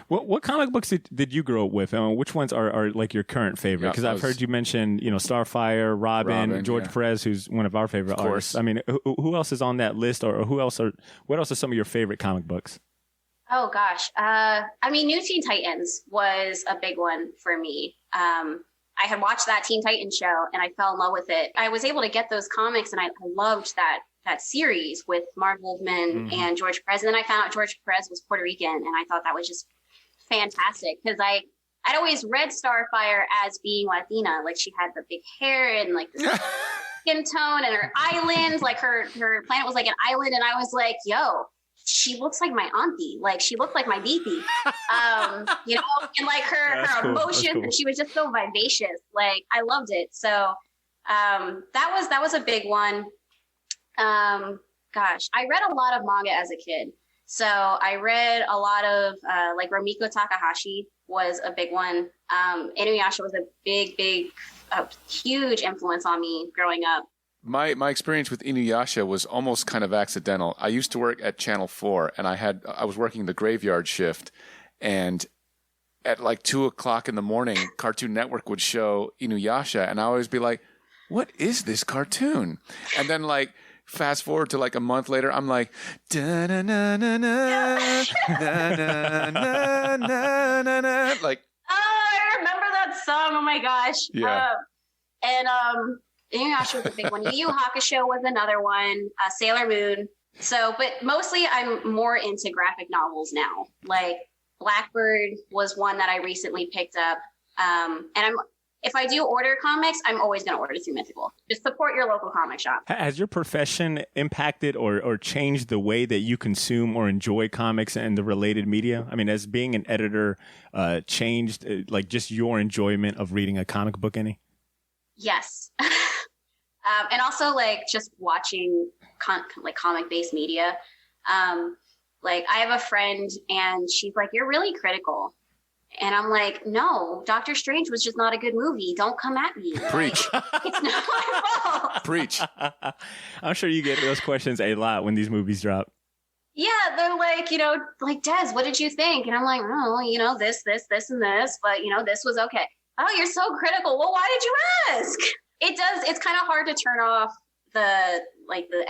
Speaker 1: What comic books did you grow up with? Which ones are like your current favorite? Because I've heard you mention, you know, Starfire, Robin, George Perez, who's one of our favorite artists. I mean, who else is on that list, or what else are some of your favorite comic books?
Speaker 4: Oh gosh, I mean, New Teen Titans was a big one for me. I had watched that Teen Titans show and I fell in love with it. I was able to get those comics, and I loved that series with Marv Wolfman and George Perez. And then I found out George Perez was Puerto Rican, and I thought that was just fantastic because I'd always read Starfire as being Latina. Like, she had the big hair and like this skin tone and her island, like her planet was like an island. And I was like, yo, she looks like my auntie. Like she looked like my BP, you know, and like her
Speaker 1: cool.
Speaker 4: emotions.
Speaker 1: Cool.
Speaker 4: And she was just so vivacious. Like I loved it. So that was a big one. Gosh, I read a lot of manga as a kid. So I read a lot of like Rumiko Takahashi was a big one. Inuyasha was a huge influence on me growing up.
Speaker 3: My experience with Inuyasha was almost kind of accidental. I used to work at Channel 4, and I was working the graveyard shift, and at like 2:00 in the morning, Cartoon Network would show Inuyasha, and I would always be like, "What is this cartoon?" And then like fast forward to like a month later, I'm like, da na na na na na na na na na, like.
Speaker 4: Oh, I remember that song. Oh my gosh.
Speaker 3: Yeah.
Speaker 4: Inuyasha was a big one. Yu Yu Hakusho was another one. Sailor Moon. So, but mostly I'm more into graphic novels now. Like Blackbird was one that I recently picked up. If I do order comics, I'm always going to order through Mythical. Just support your local comic shop.
Speaker 1: Has your profession impacted or changed the way that you consume or enjoy comics and the related media? I mean, has being an editor changed like just your enjoyment of reading a comic book any?
Speaker 4: Yes. And also like just watching like comic-based media. Like I have a friend and she's like, you're really critical. And I'm like, no, Doctor Strange was just not a good movie. Don't come at me.
Speaker 3: Preach.
Speaker 4: It's not my fault.
Speaker 3: Preach.
Speaker 1: I'm sure you get those questions a lot when these movies drop.
Speaker 4: Yeah, they're like, you know, like, Des, what did you think? And I'm like, oh, you know, this, and this, but, you know, this was okay. Oh, you're so critical. Well, why did you ask? It's kind of hard to turn off the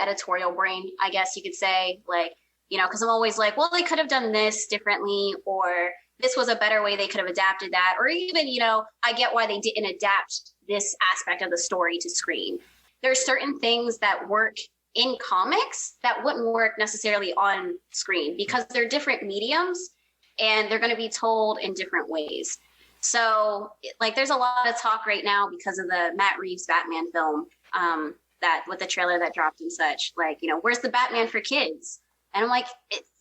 Speaker 4: editorial brain, I guess you could say. Like, you know, because I'm always like, well, they could have done this differently, or this was a better way they could have adapted that. Or even, you know, I get why they didn't adapt this aspect of the story to screen. There's certain things that work in comics that wouldn't work necessarily on screen because they're different mediums and they're going to be told in different ways. So like there's a lot of talk right now because of the Matt Reeves Batman film, that with the trailer that dropped and such, like, you know, where's the Batman for kids? And I'm like,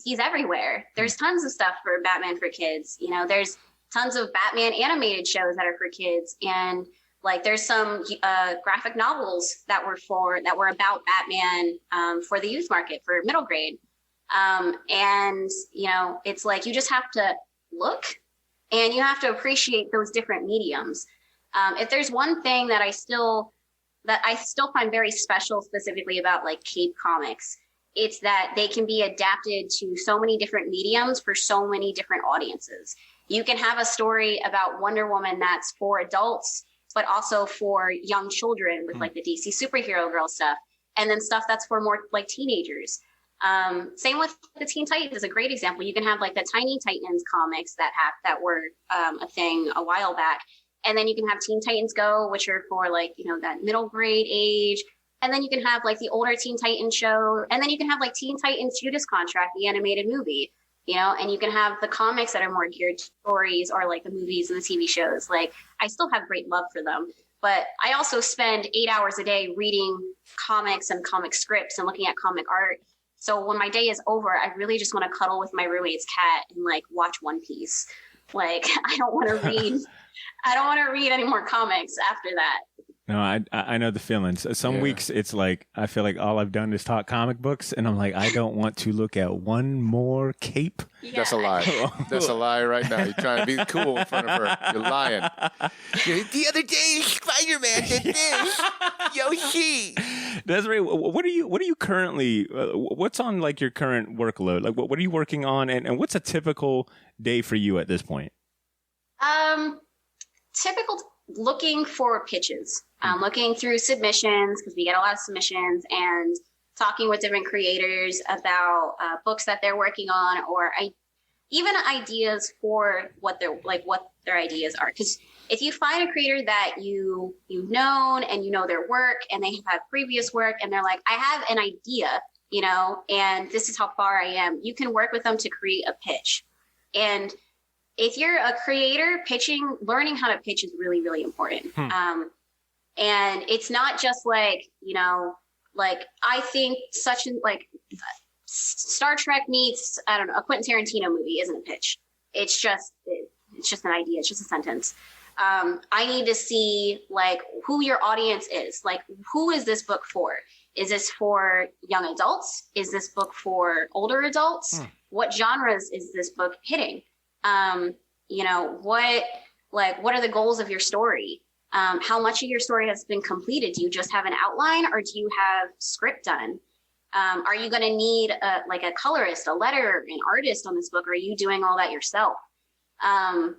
Speaker 4: he's everywhere. There's tons of stuff for Batman for kids. You know, there's tons of Batman animated shows that are for kids. And like, there's some graphic novels that were about Batman for the youth market, for middle grade. And, you know, it's like, you just have to look and you have to appreciate those different mediums. If there's one thing that I still find very special specifically about like Cape Comics, it's that they can be adapted to so many different mediums for so many different audiences. You can have a story about Wonder Woman that's for adults, but also for young children with like the DC superhero girl stuff, and then stuff that's for more like teenagers. Same with the Teen Titans is a great example. You can have like the Tiny Titans comics that were a thing a while back. And then you can have Teen Titans Go, which are for like, you know, that middle grade age. And then you can have like the older Teen Titans show. And then you can have like Teen Titans Judas Contract, the animated movie, you know, and you can have the comics that are more geared to stories or like the movies and the TV shows. Like I still have great love for them, but I also spend 8 hours a day reading comics and comic scripts and looking at comic art. So when my day is over, I really just want to cuddle with my roommate's cat and like watch One Piece. Like I don't want to read. I don't want to read any more comics after that.
Speaker 1: No, I know the feelings. Some weeks it's like I feel like all I've done is talk comic books, and I'm like, I don't want to look at one more cape.
Speaker 4: Yeah.
Speaker 3: That's a lie. That's a lie right now. You're trying to be cool in front of her. You're lying.
Speaker 5: The other day, Spider-Man did this. Yoshi.
Speaker 1: Desiree, what are you currently? What's on like your current workload? Like, what are you working on, and what's a typical day for you at this point?
Speaker 4: Typical looking for pitches, looking through submissions because we get a lot of submissions, and talking with different creators about books that they're working on, or even ideas for what their ideas are. Because if you find a creator that you've known and you know their work and they have had previous work and they're like, I have an idea, you know, and this is how far I am, you can work with them to create a pitch. And if you're a creator, learning how to pitch is really, really important. And it's not just like, like I think Star Trek meets, I don't know, a Quentin Tarantino movie isn't a pitch. It's just an idea. It's just a sentence. I need to see like who your audience is. Like, who is this book for? Is this for young adults? Is this book for older adults? What genres is this book hitting? What are the goals of your story? How much of your story has been completed? Do you just have an outline, or do you have script done? Are you going to need a colorist, a letterer, an artist on this book? Or are you doing all that yourself? And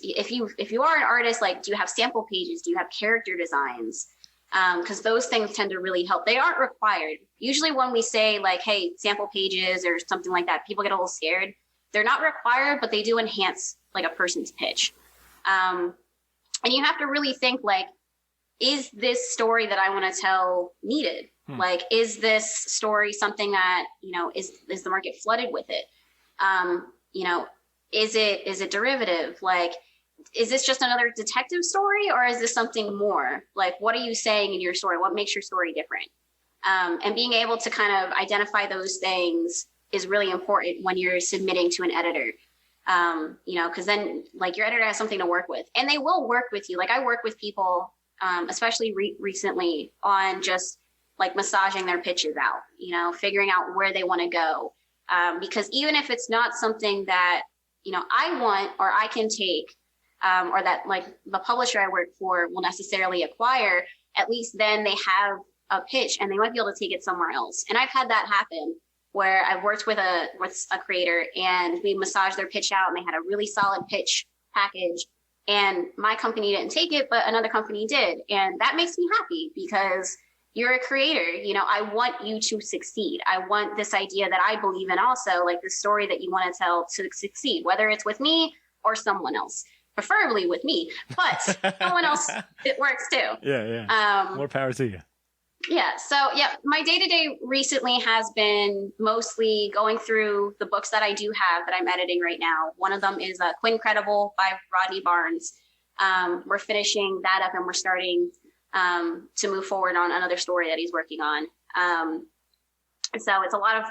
Speaker 4: if you are an artist, like, do you have sample pages? Do you have character designs? Because those things tend to really help. They aren't required. Usually when we say like, hey, sample pages or something like that, people get a little scared. They're not required, but they do enhance like a person's pitch. And you have to really think like, is this story that I want to tell needed? Like, is this story something that, is the market flooded with it? Is it derivative? Like, is this just another detective story, or is this something more? Like, what are you saying in your story? What makes your story different? And being able to kind of identify those things is really important when you're submitting to an editor. Because then like your editor has something to work with, and they will work with you. Like, I work with people, especially recently, on just like massaging their pitches out, figuring out where they want to go. Because even if it's not something that, I want or I can take, or that like the publisher I work for will necessarily acquire, at least then they have a pitch and they might be able to take it somewhere else. And I've had that happen where I've worked with a creator and we massaged their pitch out and they had a really solid pitch package, and my company didn't take it, but another company did. And that makes me happy because you're a creator. I want you to succeed. I want this idea that I believe in also, like the story that you want to tell, to succeed, whether it's with me or someone else, preferably with me, but someone else, it works too.
Speaker 1: Yeah. More power to you.
Speaker 4: Yeah. So my day-to-day recently has been mostly going through the books that I do have that I'm editing right now. One of them is Quinn Credible by Rodney Barnes. We're finishing that up and we're starting to move forward on another story that he's working on. So it's a lot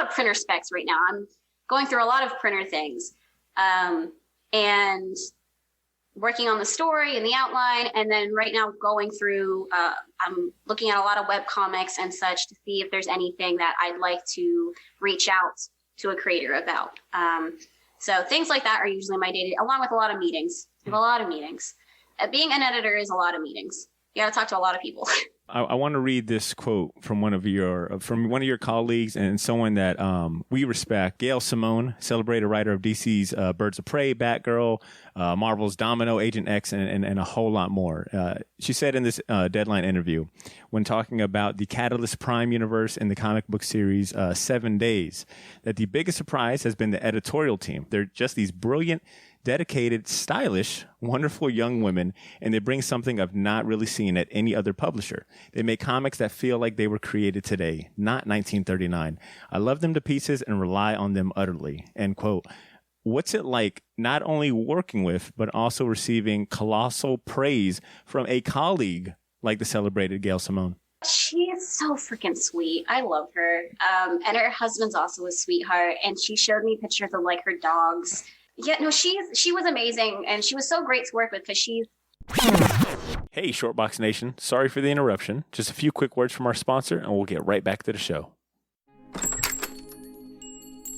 Speaker 4: of printer specs right now. I'm going through a lot of printer things, and working on the story and the outline. And then right now going through, I'm looking at a lot of web comics and such to see if there's anything that I'd like to reach out to a creator about. So things like that are usually my day-to-day, along with a lot of meetings. I have a lot of meetings. Being an editor is a lot of meetings. You got to talk to a lot of people.
Speaker 1: I want to read this quote from one of your colleagues and someone that we respect, Gail Simone, celebrated writer of DC's Birds of Prey, Batgirl, Marvel's Domino, Agent X, and a whole lot more. She said in this Deadline interview, when talking about the Catalyst Prime universe and the comic book series 7 Days, that the biggest surprise has been the editorial team. They're just these brilliant, dedicated, stylish, wonderful young women, and they bring something I've not really seen at any other publisher. They make comics that feel like they were created today, not 1939. I love them to pieces and rely on them utterly. End quote. What's it like not only working with, but also receiving colossal praise from a colleague like the celebrated Gail Simone?
Speaker 4: She is so freaking sweet. I love her. And her husband's also a sweetheart. And she showed me pictures of like her dogs. Yeah, no, she was amazing, and she was so great to work with because she's...
Speaker 1: Hey, Shortbox Nation. Sorry for the interruption. Just a few quick words from our sponsor, and we'll get right back to the show.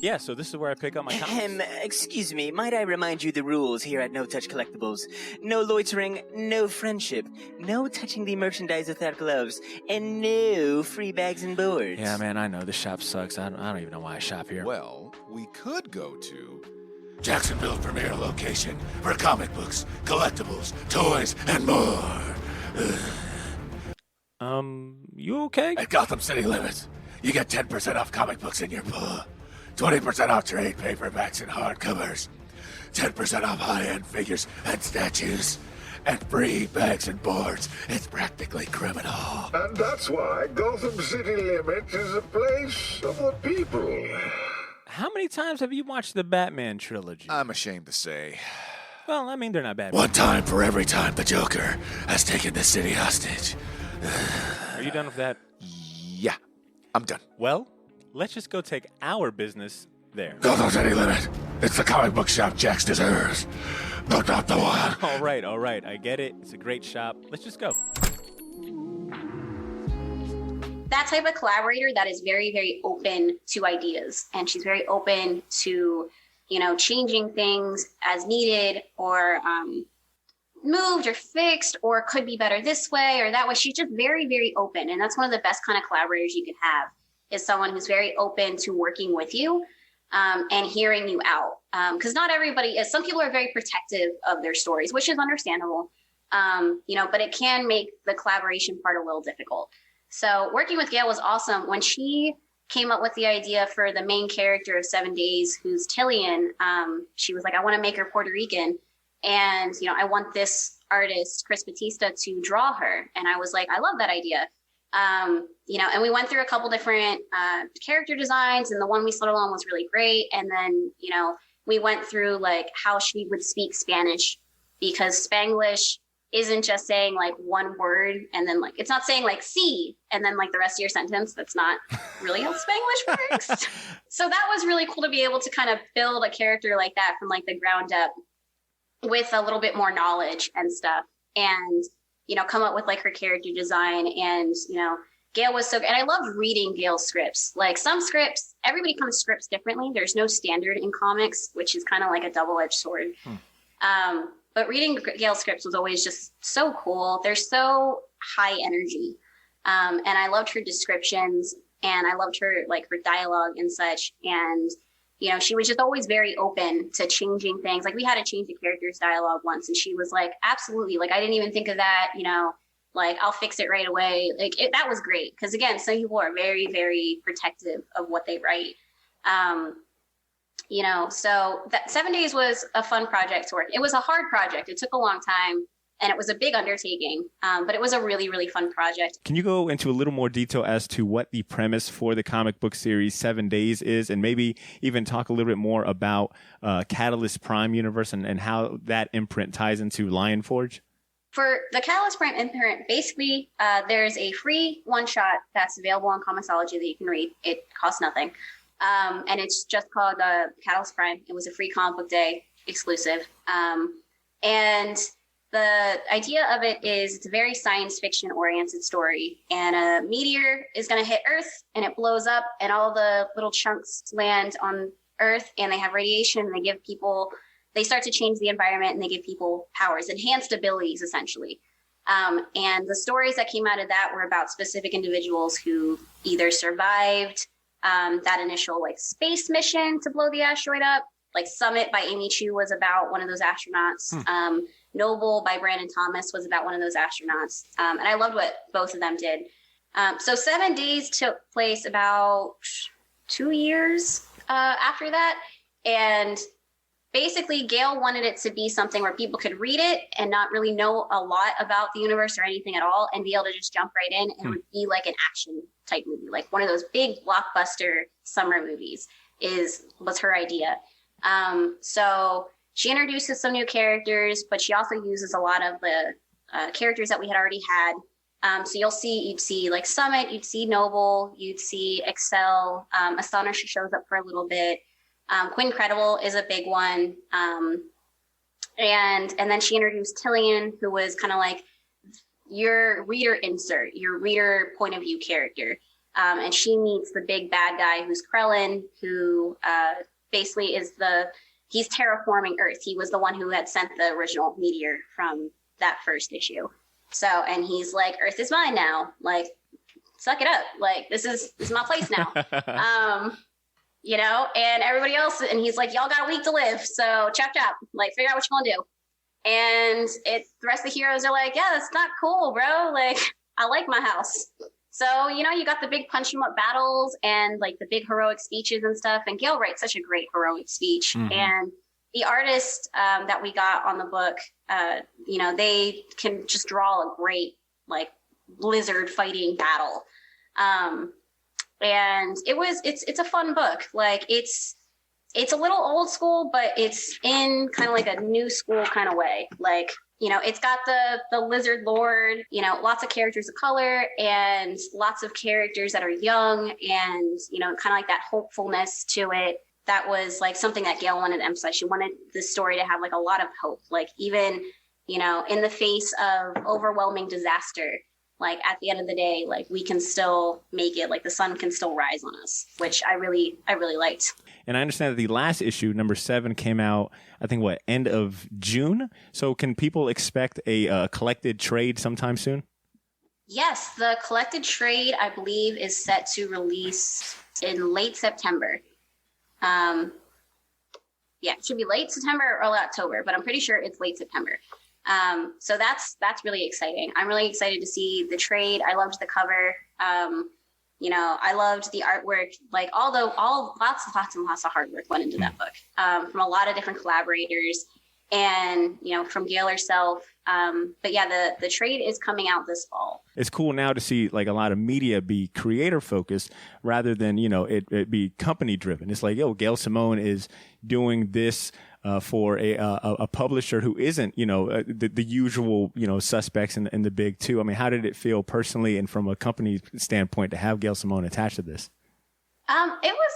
Speaker 1: Yeah, so this is where I pick up my comics.
Speaker 5: Excuse me, might I remind you the rules here at No Touch Collectibles? No loitering, no friendship, no touching the merchandise without gloves, and no free bags and boards.
Speaker 1: Yeah, man, I know. This shop sucks. I don't even know why I shop here.
Speaker 6: Well, we could go to Jacksonville's premier location for comic books, collectibles, toys, and more.
Speaker 1: You okay?
Speaker 6: At Gotham City Limits, you get 10% off comic books in your pull, 20% off trade paperbacks and hardcovers, 10% off high-end figures and statues, and free bags and boards. It's practically criminal.
Speaker 7: And that's why Gotham City Limits is a place of the people.
Speaker 1: How many times have you watched the Batman trilogy?
Speaker 6: I'm ashamed to say.
Speaker 1: Well, I mean, they're not bad.
Speaker 6: One time for every time the Joker has taken the city hostage.
Speaker 1: Are you done with that?
Speaker 6: Yeah, I'm done.
Speaker 1: Well, let's just go take our business there.
Speaker 6: No, there's any limit. It's the comic book shop Jax deserves, but not the one.
Speaker 1: All right. I get it. It's a great shop. Let's just go.
Speaker 4: That type of collaborator that is very, very open to ideas, and she's very open to, changing things as needed, or moved or fixed, or could be better this way or that way. She's just very, very open, and that's one of the best kind of collaborators you can have, is someone who's very open to working with you and hearing you out. Because not everybody is. Some people are very protective of their stories, which is understandable. But it can make the collaboration part a little difficult. So working with Gail was awesome. When she came up with the idea for the main character of 7 Days, who's Tillian, she was like, I want to make her Puerto Rican. And, I want this artist, Chris Batista, to draw her. And I was like, I love that idea. And we went through a couple different character designs, and the one we settled on was really great. And then, we went through like how she would speak Spanish, because Spanglish isn't just saying like one word and then like, it's not saying like "sí" and then like the rest of your sentence. That's not really how Spanglish works. So that was really cool to be able to kind of build a character like that from like the ground up with a little bit more knowledge and stuff, and, come up with like her character design. And, Gail was and I loved reading Gail's scripts. Like some scripts, everybody kind of scripts differently. There's no standard in comics, which is kind of like a double-edged sword. But reading Gail's scripts was always just so cool. They're so high energy. And I loved her descriptions, and I loved her, like, her dialogue and such. And, she was just always very open to changing things. Like, we had to change the character's dialogue once, and she was like, absolutely. Like, I didn't even think of that, like, I'll fix it right away. Like, that was great. Because, again, some people are very, very protective of what they write. So that 7 Days was a fun project to work. It was a hard project. It took a long time, and it was a big undertaking, but it was a really, really fun project.
Speaker 1: Can you go into a little more detail as to what the premise for the comic book series 7 Days is, and maybe even talk a little bit more about Catalyst Prime universe and how that imprint ties into Lion Forge?
Speaker 4: For the Catalyst Prime imprint, basically, there's a free one-shot that's available on Comixology that you can read. It costs nothing. And it's just called Catalyst Prime. It was a free comic book day exclusive. And the idea of it is it's a very science fiction oriented story. And a meteor is going to hit Earth, and it blows up, and all the little chunks land on Earth, and they have radiation, and they start to change the environment, and they give people powers, enhanced abilities, essentially. And the stories that came out of that were about specific individuals who either survived that initial like space mission to blow the asteroid up. Like Summit by Amy Chu was about one of those astronauts. Noble by Brandon Thomas was about one of those astronauts. And I loved what both of them did. So 7 Days took place about 2 years after that. And basically Gail wanted it to be something where people could read it and not really know a lot about the universe or anything at all, and be able to just jump right in, and it would be like an action type movie, like one of those big blockbuster summer movies was her idea. So she introduces some new characters, but she also uses a lot of the characters that we had already had. So you'd see like Summit, you'd see Noble, you'd see Excel, Astonish shows up for a little bit. Quinn Credible is a big one. And then she introduced Tillian, who was kind of like your reader insert, your reader point of view character. And she meets the big bad guy, who's Krellin, who basically he's terraforming Earth. He was the one who had sent the original meteor from that first issue. So, and he's like, Earth is mine now. Like, suck it up. Like, this is my place now. And everybody else, and he's like, y'all got a week to live, so chop chop, like, figure out what you want to do. And the rest of the heroes are like, yeah, that's not cool, bro. Like, I like my house. So, you got the big punch 'em up battles and like the big heroic speeches and stuff. And Gail writes such a great heroic speech. Mm-hmm. And the artist that we got on the book, they can just draw a great like blizzard fighting battle. And it's a fun book. Like it's it's a little old school, but it's in kind of like a new school kind of way. Like, it's got the lizard lord, lots of characters of color and lots of characters that are young and, kind of like that hopefulness to it. That was like something that Gail wanted to emphasize. She wanted the story to have like a lot of hope, like even, in the face of overwhelming disaster, like at the end of the day, like we can still make it, like the sun can still rise on us, which I really liked.
Speaker 1: And I understand that the last issue, number 7, came out, I think, end of June? So can people expect a collected trade sometime soon?
Speaker 4: Yes, the collected trade, I believe, is set to release in late September. It should be late September or early October, but I'm pretty sure it's late September. So that's really exciting. I'm really excited to see the trade. I loved the cover. I loved the artwork, like lots and lots of hard work went into that book, from a lot of different collaborators and, from Gail herself. But yeah, the trade is coming out this fall.
Speaker 1: It's cool now to see like a lot of media be creator focused rather than, it be company driven. It's like, Gail Simone is doing this for a publisher who isn't, the usual, suspects in the big two. I mean, how did it feel personally and from a company standpoint to have Gail Simone attached to this?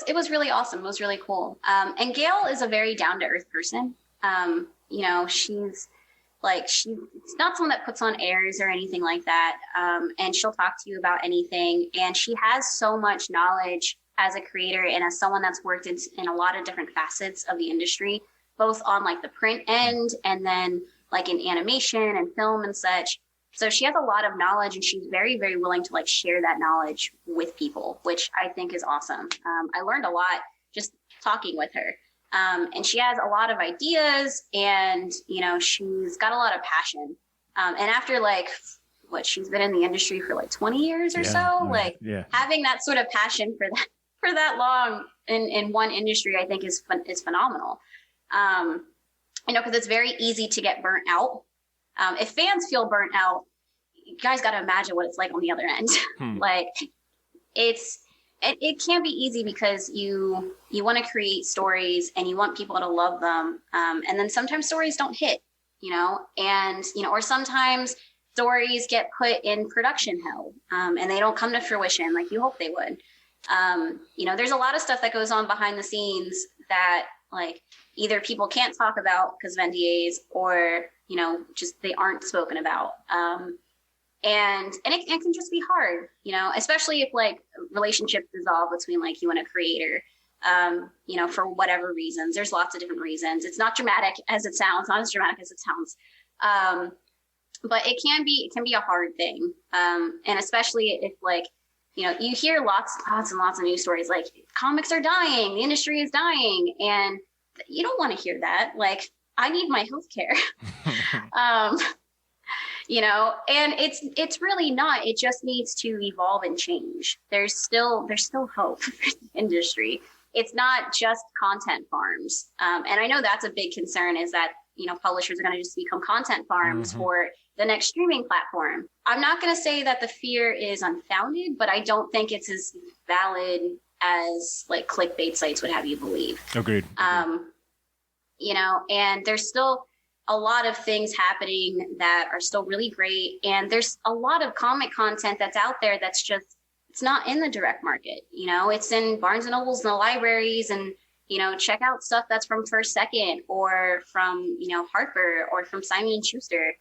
Speaker 4: It was really awesome. It was really cool. And Gail is a very down to earth person. She's not someone that puts on airs or anything like that. And she'll talk to you about anything. And she has so much knowledge as a creator and as someone that's worked in a lot of different facets of the industry, both on like the print end and then like in animation and film and such. So she has a lot of knowledge and she's very, very willing to like share that knowledge with people, which I think is awesome. I learned a lot just talking with her. And she has a lot of ideas and, she's got a lot of passion. And after she's been in the industry for like 20 years or having that sort of passion for that long in one industry, I think is phenomenal. Because it's very easy to get burnt out. If fans feel burnt out, you guys got to imagine what it's like on the other end. It can be easy because you want to create stories and you want people to love them. And then sometimes stories don't hit, or sometimes stories get put in production hell, and they don't come to fruition like you hope they would. There's a lot of stuff that goes on behind the scenes that like either people can't talk about because of NDAs or, just they aren't spoken about. And it can just be hard, especially if like relationships dissolve between like you and a creator, for whatever reasons. There's lots of different reasons. It's not dramatic as it sounds, not as dramatic as it sounds. But it can be a hard thing. And especially if like, you hear lots and lots of news stories, like comics are dying, the industry is dying. And you don't want to hear that. Like, I need my healthcare. And it's really not. It just needs to evolve and change. There's still hope for the industry. It's not just content farms. And I know that's a big concern is that, publishers are going to just become content farms for the next streaming platform. I'm not going to say that the fear is unfounded, but I don't think it's as valid as like clickbait sites would have you believe.
Speaker 1: Agreed.
Speaker 4: And there's still a lot of things happening that are still really great. And there's a lot of comic content that's out there that's just, it's not in the direct market. It's in Barnes and Nobles and the libraries and, check out stuff that's from First Second or from, Harper or from Simon & Schuster.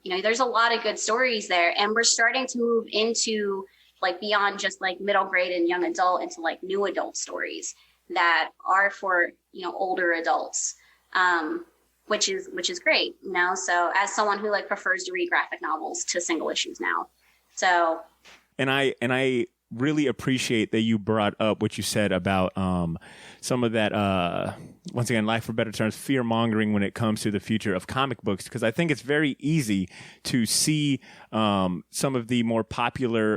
Speaker 4: There's a lot of good stories there. And we're starting to move into like beyond just like middle grade and young adult into like new adult stories that are for, older adults. Which is great, so as someone who like prefers to read graphic novels to single issues now. So.
Speaker 1: And I really appreciate that you brought up what you said about some of that, once again, lack for better terms, fear mongering when it comes to the future of comic books, because I think it's very easy to see some of the more popular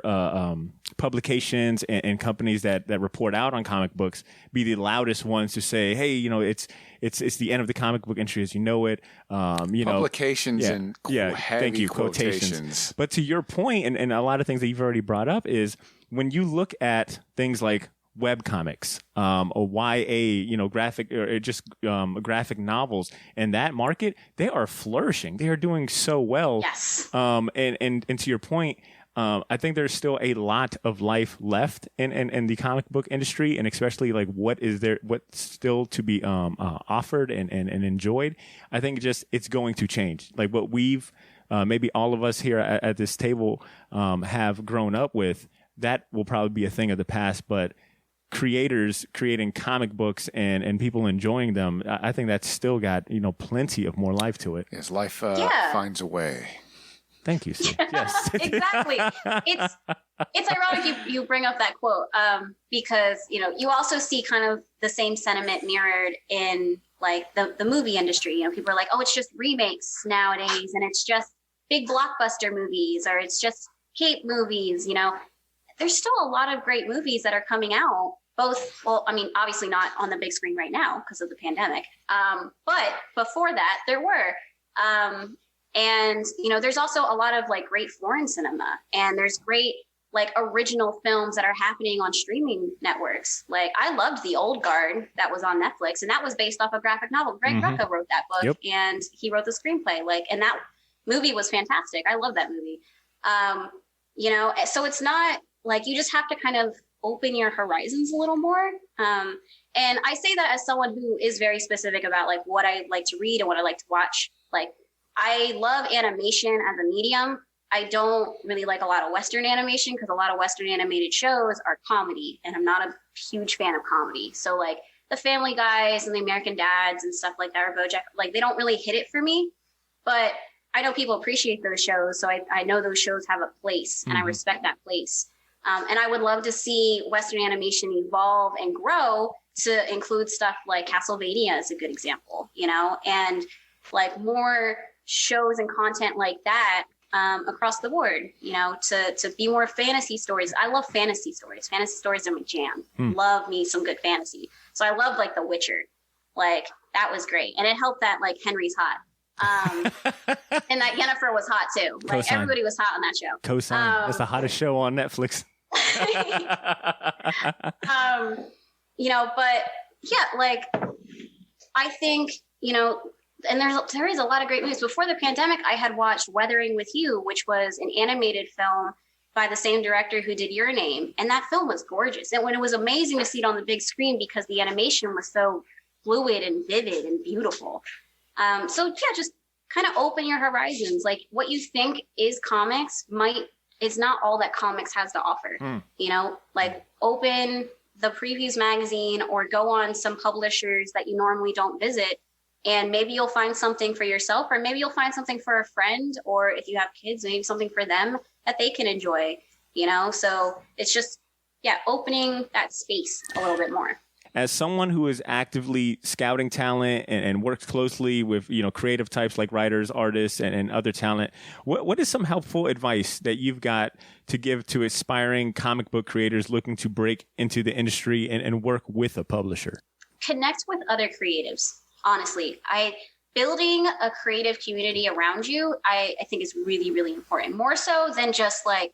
Speaker 1: publications and companies that report out on comic books be the loudest ones to say, hey, it's the end of the comic book industry as you know it.
Speaker 3: Publications and heavy quotations.
Speaker 1: But to your point, and a lot of things that you've already brought up is when you look at things like web comics, or YA, graphic, or just graphic novels, and that market, they are flourishing. They are doing so well.
Speaker 4: Yes.
Speaker 1: And to your point, I think there's still a lot of life left in the comic book industry, and especially like what's still to be offered and enjoyed. I think it's going to change. Like what we've maybe all of us here at this table have grown up with, that will probably be a thing of the past. But creators creating comic books and people enjoying them, I think that's still got plenty of more life to it.
Speaker 3: Yes, life finds a way.
Speaker 1: Thank you, Steve. Yes.
Speaker 4: Exactly. It's ironic you bring up that quote because, you also see kind of the same sentiment mirrored in like the movie industry. People are like, oh, it's just remakes nowadays, and it's just big blockbuster movies, or it's just cape movies. There's still a lot of great movies that are coming out. Both, well, I mean, obviously not on the big screen right now because of the pandemic. But before that, there were. And, there's also a lot of like great foreign cinema, and there's great like original films that are happening on streaming networks. Like I loved The Old Guard that was on Netflix, and that was based off a graphic novel. Greg Rucka wrote that book, and he wrote the screenplay. And that movie was fantastic. I love that movie. So it's not like, you just have to kind of open your horizons a little more. And I say that as someone who is very specific about like what I like to read and what I like to watch. Like, I love animation as a medium. I don't really like a lot of Western animation because a lot of Western animated shows are comedy, and I'm not a huge fan of comedy. So like the Family Guys and the American Dads and stuff like that, or BoJack, like they don't really hit it for me. But I know people appreciate those shows, so I know those shows have a place, and I respect that place. And I would love to see Western animation evolve and grow to include stuff like Castlevania is a good example, and like more shows and content like that across the board, to be more fantasy stories. I love fantasy stories. Fantasy stories are my jam. Love me some good fantasy. So I love like The Witcher. Like that was great. And it helped that like Henry's hot. And that Yennefer was hot too. Like
Speaker 1: Cosign.
Speaker 4: Everybody was hot on that show.
Speaker 1: Cosign. That's the hottest show on Netflix.
Speaker 4: But yeah, like I think, and there is a lot of great movies. Before the pandemic, I had watched Weathering with You, which was an animated film by the same director who did Your Name. And that film was gorgeous. And when it was amazing to see it on the big screen because the animation was so fluid and vivid and beautiful. Just kind of open your horizons. Like what you think is comics is not all that comics has to offer. Like open the Previews magazine or go on some publishers that you normally don't visit. And maybe you'll find something for yourself, or maybe you'll find something for a friend, or if you have kids, maybe something for them that they can enjoy, So it's just, opening that space a little bit more.
Speaker 1: As someone who is actively scouting talent and works closely with, creative types like writers, artists, and other talent, what is some helpful advice that you've got to give to aspiring comic book creators looking to break into the industry and work with a publisher?
Speaker 4: Connect with other creatives. Honestly, building a creative community around you, I think is really, really important. More so than just like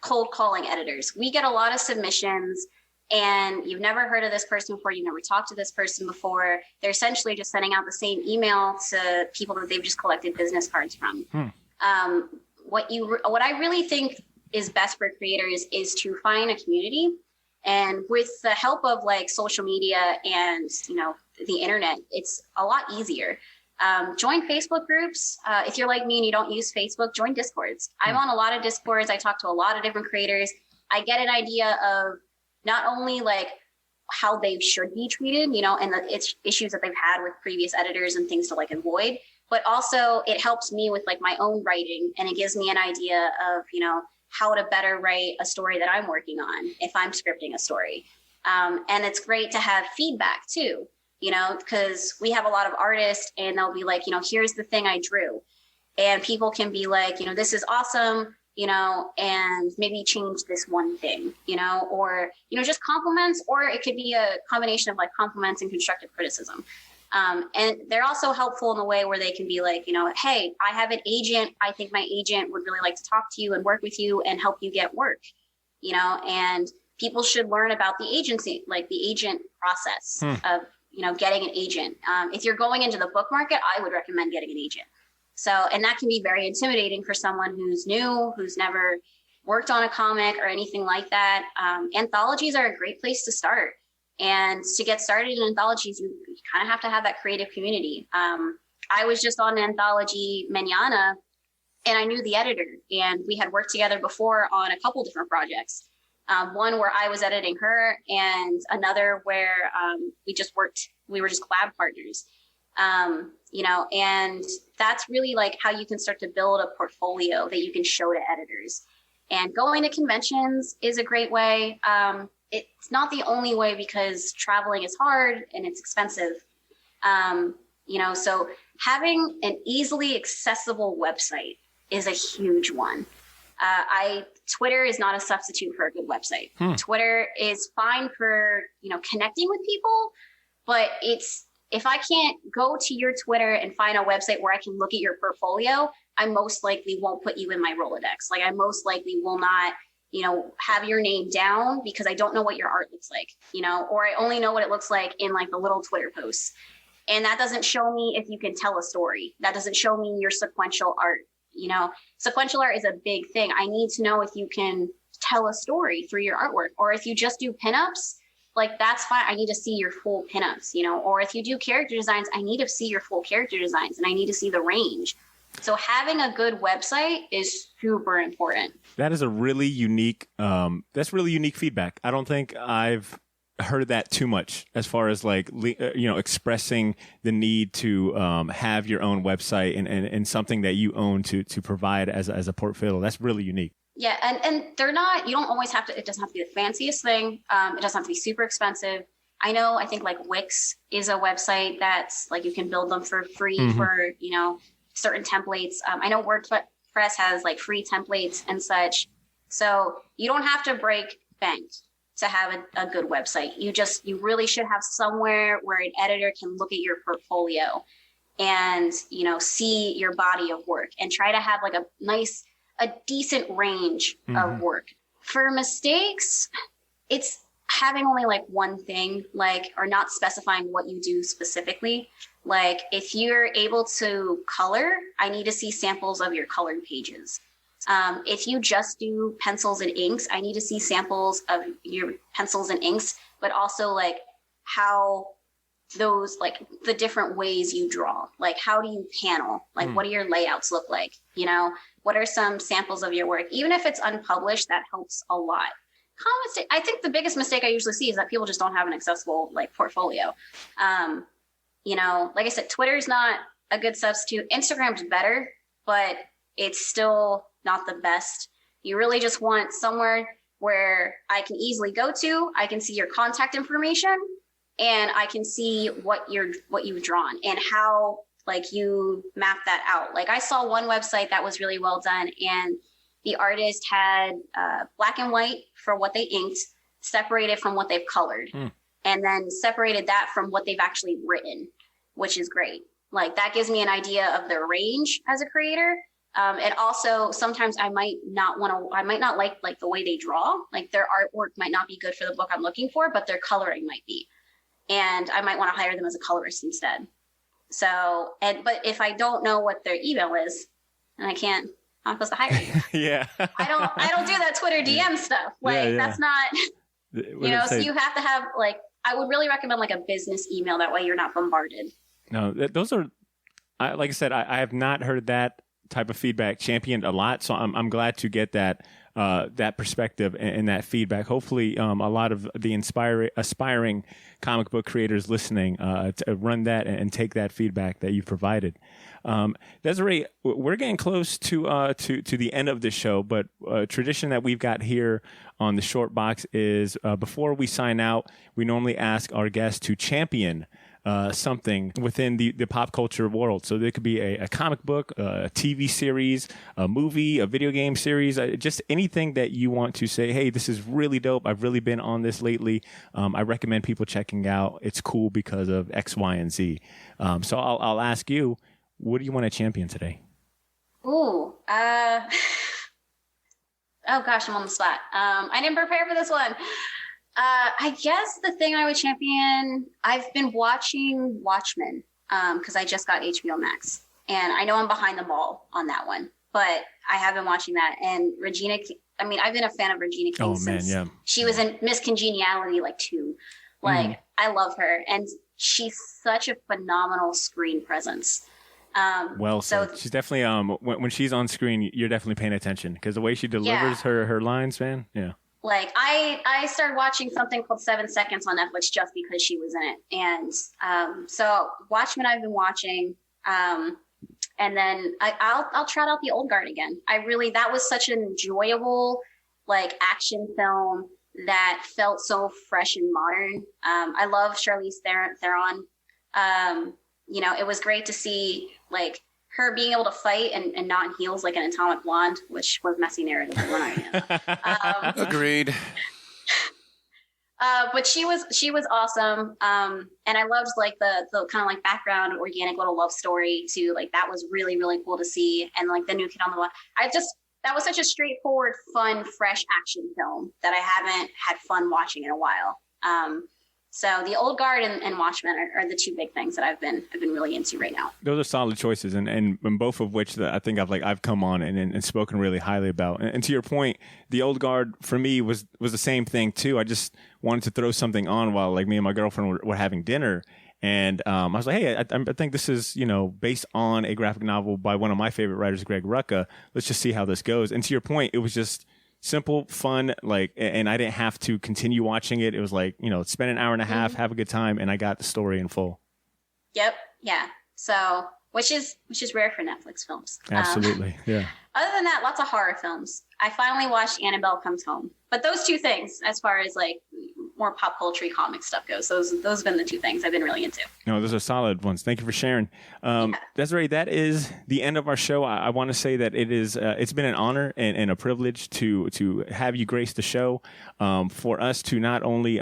Speaker 4: cold calling editors. We get a lot of submissions and you've never heard of this person before. You've never talked to this person before. They're essentially just sending out the same email to people that they've just collected business cards from. What I really think is best for creators is to find a community. And with the help of like social media and, the internet, it's a lot easier. Join Facebook groups. If you're like me and you don't use Facebook, join Discords. I'm on a lot of Discords. I talk to a lot of different creators. I get an idea of not only like how they should be treated, and the issues that they've had with previous editors and things to like avoid, but also it helps me with like my own writing, and it gives me an idea of, how to better write a story that I'm working on if I'm scripting a story. And it's great to have feedback too, because we have a lot of artists and they'll be like, here's the thing I drew. And people can be like, this is awesome, and maybe change this one thing, or, just compliments, or it could be a combination of like compliments and constructive criticism. And they're also helpful in the way where they can be like, hey, I have an agent. I think my agent would really like to talk to you and work with you and help you get work, and people should learn about the agency, like the agent process of, getting an agent. If you're going into the book market, I would recommend getting an agent. So, and that can be very intimidating for someone who's new, who's never worked on a comic or anything like that. Anthologies are a great place to start. And to get started in anthologies, you kind of have to have that creative community. I was just on an anthology, Manana, and I knew the editor, and we had worked together before on a couple different projects. One where I was editing her, and another where we were just collab partners. And that's really like how you can start to build a portfolio that you can show to editors. And going to conventions is a great way. It's not the only way because traveling is hard and it's expensive. So having an easily accessible website is a huge one. Twitter is not a substitute for a good website. Twitter is fine for, connecting with people, but if I can't go to your Twitter and find a website where I can look at your portfolio, I most likely won't put you in my Rolodex. Like I most likely will not, have your name down because I don't know what your art looks like, or I only know what it looks like in like the little Twitter posts. And that doesn't show me if you can tell a story. That doesn't show me your sequential art. Sequential art is a big thing. I need to know if you can tell a story through your artwork, or if you just do pinups, like that's fine. I need to see your full pinups, or if you do character designs, I need to see your full character designs and I need to see the range. So having a good website is super important.
Speaker 1: That is a really unique, that's really unique feedback. I don't think I've heard that too much as far as like, expressing the need to have your own website and something that you own to provide as a portfolio. That's really unique.
Speaker 4: Yeah. And they're not, you don't always have to, it doesn't have to be the fanciest thing. It doesn't have to be super expensive. I think like Wix is a website that's like, you can build them for free for, certain templates. I know WordPress has like free templates and such. So you don't have to break bank to have a good website. You really should have somewhere where an editor can look at your portfolio and, see your body of work and try to have like a decent range of work. For mistakes, it's having only like one thing, or not specifying what you do specifically. Like if you're able to color, I need to see samples of your colored pages. If you just do pencils and inks, I need to see samples of your pencils and inks, but also like how those, like the different ways you draw, like how do you panel? Like what do your layouts look like? What are some samples of your work? Even if it's unpublished, that helps a lot. I think the biggest mistake I usually see is that people just don't have an accessible like portfolio. Like I said, Twitter's not a good substitute. Instagram's better, but it's still not the best. You really just want somewhere where I can easily go to. I can see your contact information and I can see what you've drawn and how like you map that out. Like I saw one website that was really well done, and the artist had black and white for what they inked, separated from what they've colored, and then separated that from what they've actually written, which is great. Like that gives me an idea of their range as a creator. And also sometimes I might not like the way they draw, like their artwork might not be good for the book I'm looking for, but their coloring might be. And I might want to hire them as a colorist instead. So, but if I don't know what their email is, and I'm not supposed to hire you.
Speaker 1: Yeah.
Speaker 4: I don't do that Twitter DM stuff. Like that's not, so you have to have like, I would really recommend like a business email. That way you're not bombarded.
Speaker 1: No, those are, like I said, I have not heard that type of feedback championed a lot. So I'm glad to get that perspective and that feedback. Hopefully a lot of the aspiring comic book creators listening to run that and take that feedback that you've provided. Desiree, we're getting close to the end of the show, but a tradition that we've got here on the Short Box is before we sign out, we normally ask our guests to champion something within the pop culture world. So there could be a comic book, a TV series, a movie, a video game series, just anything that you want to say, hey, this is really dope. I've really been on this lately. I recommend people checking out. It's cool because of X, Y, and Z. So I'll ask you, what do you want to champion today?
Speaker 4: Ooh, Oh gosh, I'm on the spot. I didn't prepare for this one. I guess the thing I would champion, I've been watching Watchmen because I just got HBO Max. And I know I'm behind the ball on that one, but I have been watching that. And Regina, I mean, I've been a fan of Regina King since she was in Miss Congeniality, like 2. Like, I love her. And she's such a phenomenal screen presence.
Speaker 1: Well, so she's definitely, when she's on screen, you're definitely paying attention because the way she delivers her lines, man. Yeah.
Speaker 4: Like I started watching something called 7 Seconds on Netflix just because she was in it. And so Watchmen I've been watching. And then I'll trot out The Old Guard again. That was such an enjoyable like action film that felt so fresh and modern. I love Charlize Theron. You know, it was great to see like her being able to fight and not in heels like an Atomic Blonde, which was messy narrative.
Speaker 3: Agreed.
Speaker 4: But she was awesome. And I loved like the kind of like background organic little love story too. Like that was really, really cool to see. And like the new kid on the block. That was such a straightforward, fun, fresh action film that I haven't had fun watching in a while. So The Old Guard and Watchmen are the 2 big things that I've been really into right now.
Speaker 1: Those are solid choices, and both of which that I think I've come on and spoken really highly about. And to your point, The Old Guard for me was the same thing too. I just wanted to throw something on while like me and my girlfriend were having dinner, and I was like, hey, I think this is based on a graphic novel by one of my favorite writers, Greg Rucka. Let's just see how this goes. And to your point, it was just simple, fun, like, and I didn't have to continue watching it. It was like, spend an hour and a half, have a good time, and I got the story in full.
Speaker 4: Yep. Yeah. So, which is rare for Netflix films.
Speaker 1: Absolutely. Yeah.
Speaker 4: Other than that, lots of horror films. I finally watched Annabelle Comes Home. But those 2 things, as far as like more pop culture comic stuff goes, those have been the 2 things I've been really into.
Speaker 1: No, those are solid ones. Thank you for sharing. Desiree, that is the end of our show. I want to say that it's been an honor and a privilege to have you grace the show, for us to not only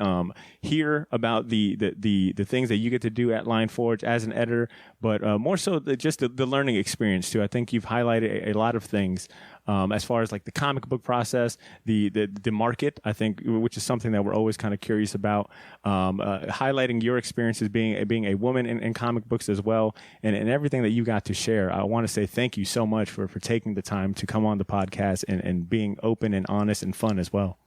Speaker 1: hear about the things that you get to do at Line Forge as an editor, but more so just the learning experience too. I think you've highlighted a lot of things. As far as like the comic book process, the market, I think, which is something that we're always kind of curious about, highlighting your experiences being a woman in comic books as well, and everything that you got to share. I want to say thank you so much for taking the time to come on the podcast and being open and honest and fun as well.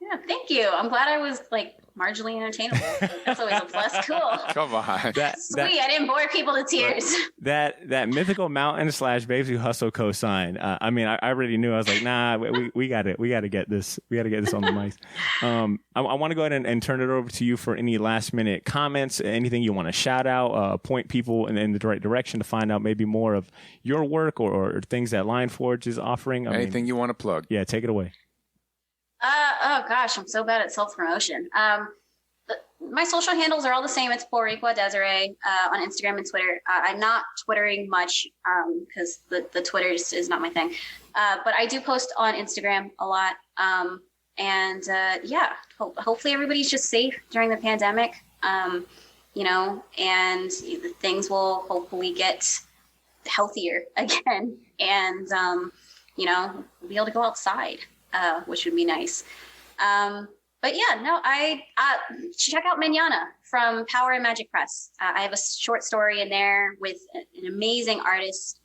Speaker 4: Yeah, thank you. I'm glad I was like marginally entertainable. That's always a plus. Cool.
Speaker 3: Come on.
Speaker 4: Sweet. I didn't bore people to tears.
Speaker 1: That mythical mountain / Babes Who Hustle cosign. I mean, I already knew. I was like, nah, we got it. We got to get this. We got to get this on the mics. I want to go ahead and turn it over to you for any last minute comments, anything you want to shout out, point people in the right direction to find out maybe more of your work or things that Line Forge is offering.
Speaker 3: Anything you want to plug.
Speaker 1: Yeah, take it away.
Speaker 4: Oh gosh, I'm so bad at self-promotion. My social handles are all the same. It's Puerto Rico Desiree on Instagram and Twitter. I'm not Twittering much because the Twitter is not my thing. But I do post on Instagram a lot. Hopefully everybody's just safe during the pandemic, and things will hopefully get healthier again and, be able to go outside. Which would be nice. But yeah, no, I check out Manana from Power and Magic Press. I have a short story in there with an amazing artist.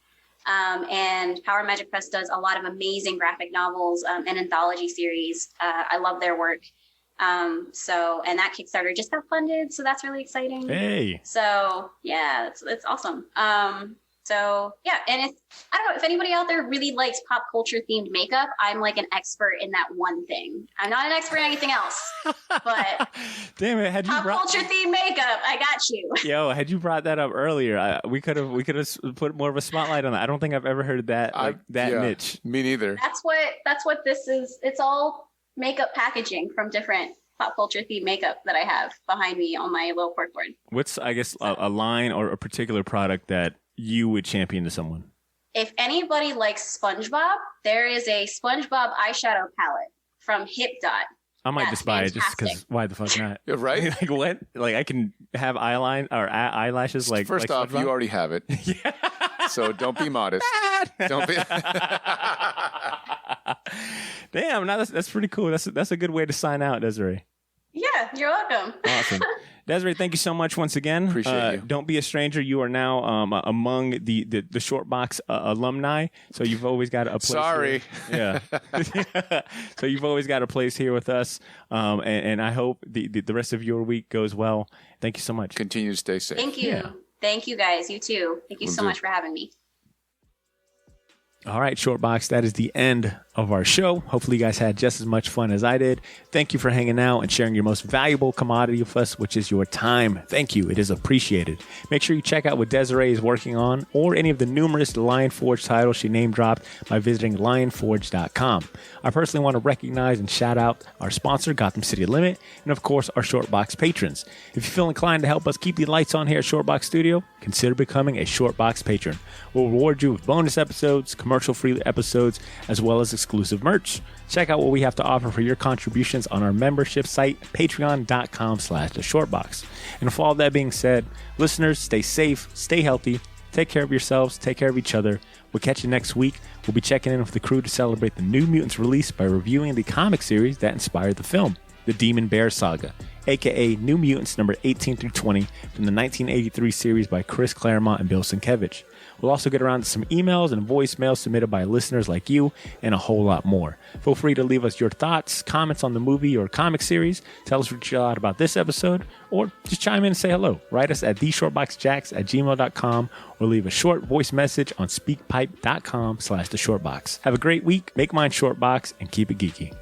Speaker 4: And Power and Magic Press does a lot of amazing graphic novels and anthology series. I love their work. And that Kickstarter just got funded, so that's really exciting.
Speaker 1: Hey.
Speaker 4: So yeah, it's awesome. So yeah, and I don't know if anybody out there really likes pop culture themed makeup. I'm like an expert in that one thing. I'm not an expert in anything else, but
Speaker 1: damn it, had you
Speaker 4: culture themed makeup, I got you.
Speaker 1: Yo, had you brought that up earlier, we could have put more of a spotlight on that. I don't think I've ever heard that niche.
Speaker 3: Me neither.
Speaker 4: That's what this is. It's all makeup packaging from different pop culture themed makeup that I have behind me on my little corkboard.
Speaker 1: What's a line or a particular product that you would champion to someone?
Speaker 4: If anybody likes SpongeBob, there is a SpongeBob eyeshadow palette from Hip Dot.
Speaker 1: I might just buy it just because why the fuck not?
Speaker 3: You're right.
Speaker 1: Like what? Like I can have eyelashes like.
Speaker 3: First
Speaker 1: like
Speaker 3: off,
Speaker 1: SpongeBob?
Speaker 3: You already have it.
Speaker 1: Yeah.
Speaker 3: So don't be modest. Don't be.
Speaker 1: Damn, no, that's pretty cool. That's a good way to sign out, Desiree.
Speaker 4: Yeah, you're welcome.
Speaker 1: Awesome. Desiree, thank you so much once again.
Speaker 3: Appreciate you.
Speaker 1: Don't be a stranger. You are now among the Shortbox alumni, so you've always got a place.
Speaker 3: Sorry.
Speaker 1: Here. Yeah. So you've always got a place here with us, and I hope the rest of your week goes well. Thank you so much.
Speaker 3: Continue to stay safe.
Speaker 4: Thank you.
Speaker 1: Yeah.
Speaker 4: Thank you, guys. You too. Thank you so much for having me.
Speaker 1: All right, Shortbox, that is the end of our show. Hopefully you guys had just as much fun as I did. Thank you for hanging out and sharing your most valuable commodity with us, which is your time. Thank you. It is appreciated. Make sure you check out what Desiree is working on or any of the numerous Lion Forge titles she name dropped by visiting lionforge.com. I personally want to recognize and shout out our sponsor, Gotham City Limit, and of course, our Shortbox patrons. If you feel inclined to help us keep the lights on here at Shortbox Studio, consider becoming a Shortbox patron. We'll reward you with bonus episodes, commercial-free episodes, as well as exclusive merch. Check out what we have to offer for your contributions on our membership site, patreon.com/theshortbox. And with all that being said, listeners, stay safe, stay healthy, take care of yourselves, take care of each other. We'll catch you next week. We'll be checking in with the crew to celebrate the New Mutants release by reviewing the comic series that inspired the film, The Demon Bear Saga, aka New Mutants number 18 through 20 from the 1983 series by Chris Claremont and Bill Sienkiewicz. We'll also get around to some emails and voicemails submitted by listeners like you and a whole lot more. Feel free to leave us your thoughts, comments on the movie or comic series, tell us what you thought about this episode, or just chime in and say hello. Write us at theshortboxjacks@gmail.com or leave a short voice message on speakpipe.com/theshortbox. Have a great week, make mine Shortbox, and keep it geeky.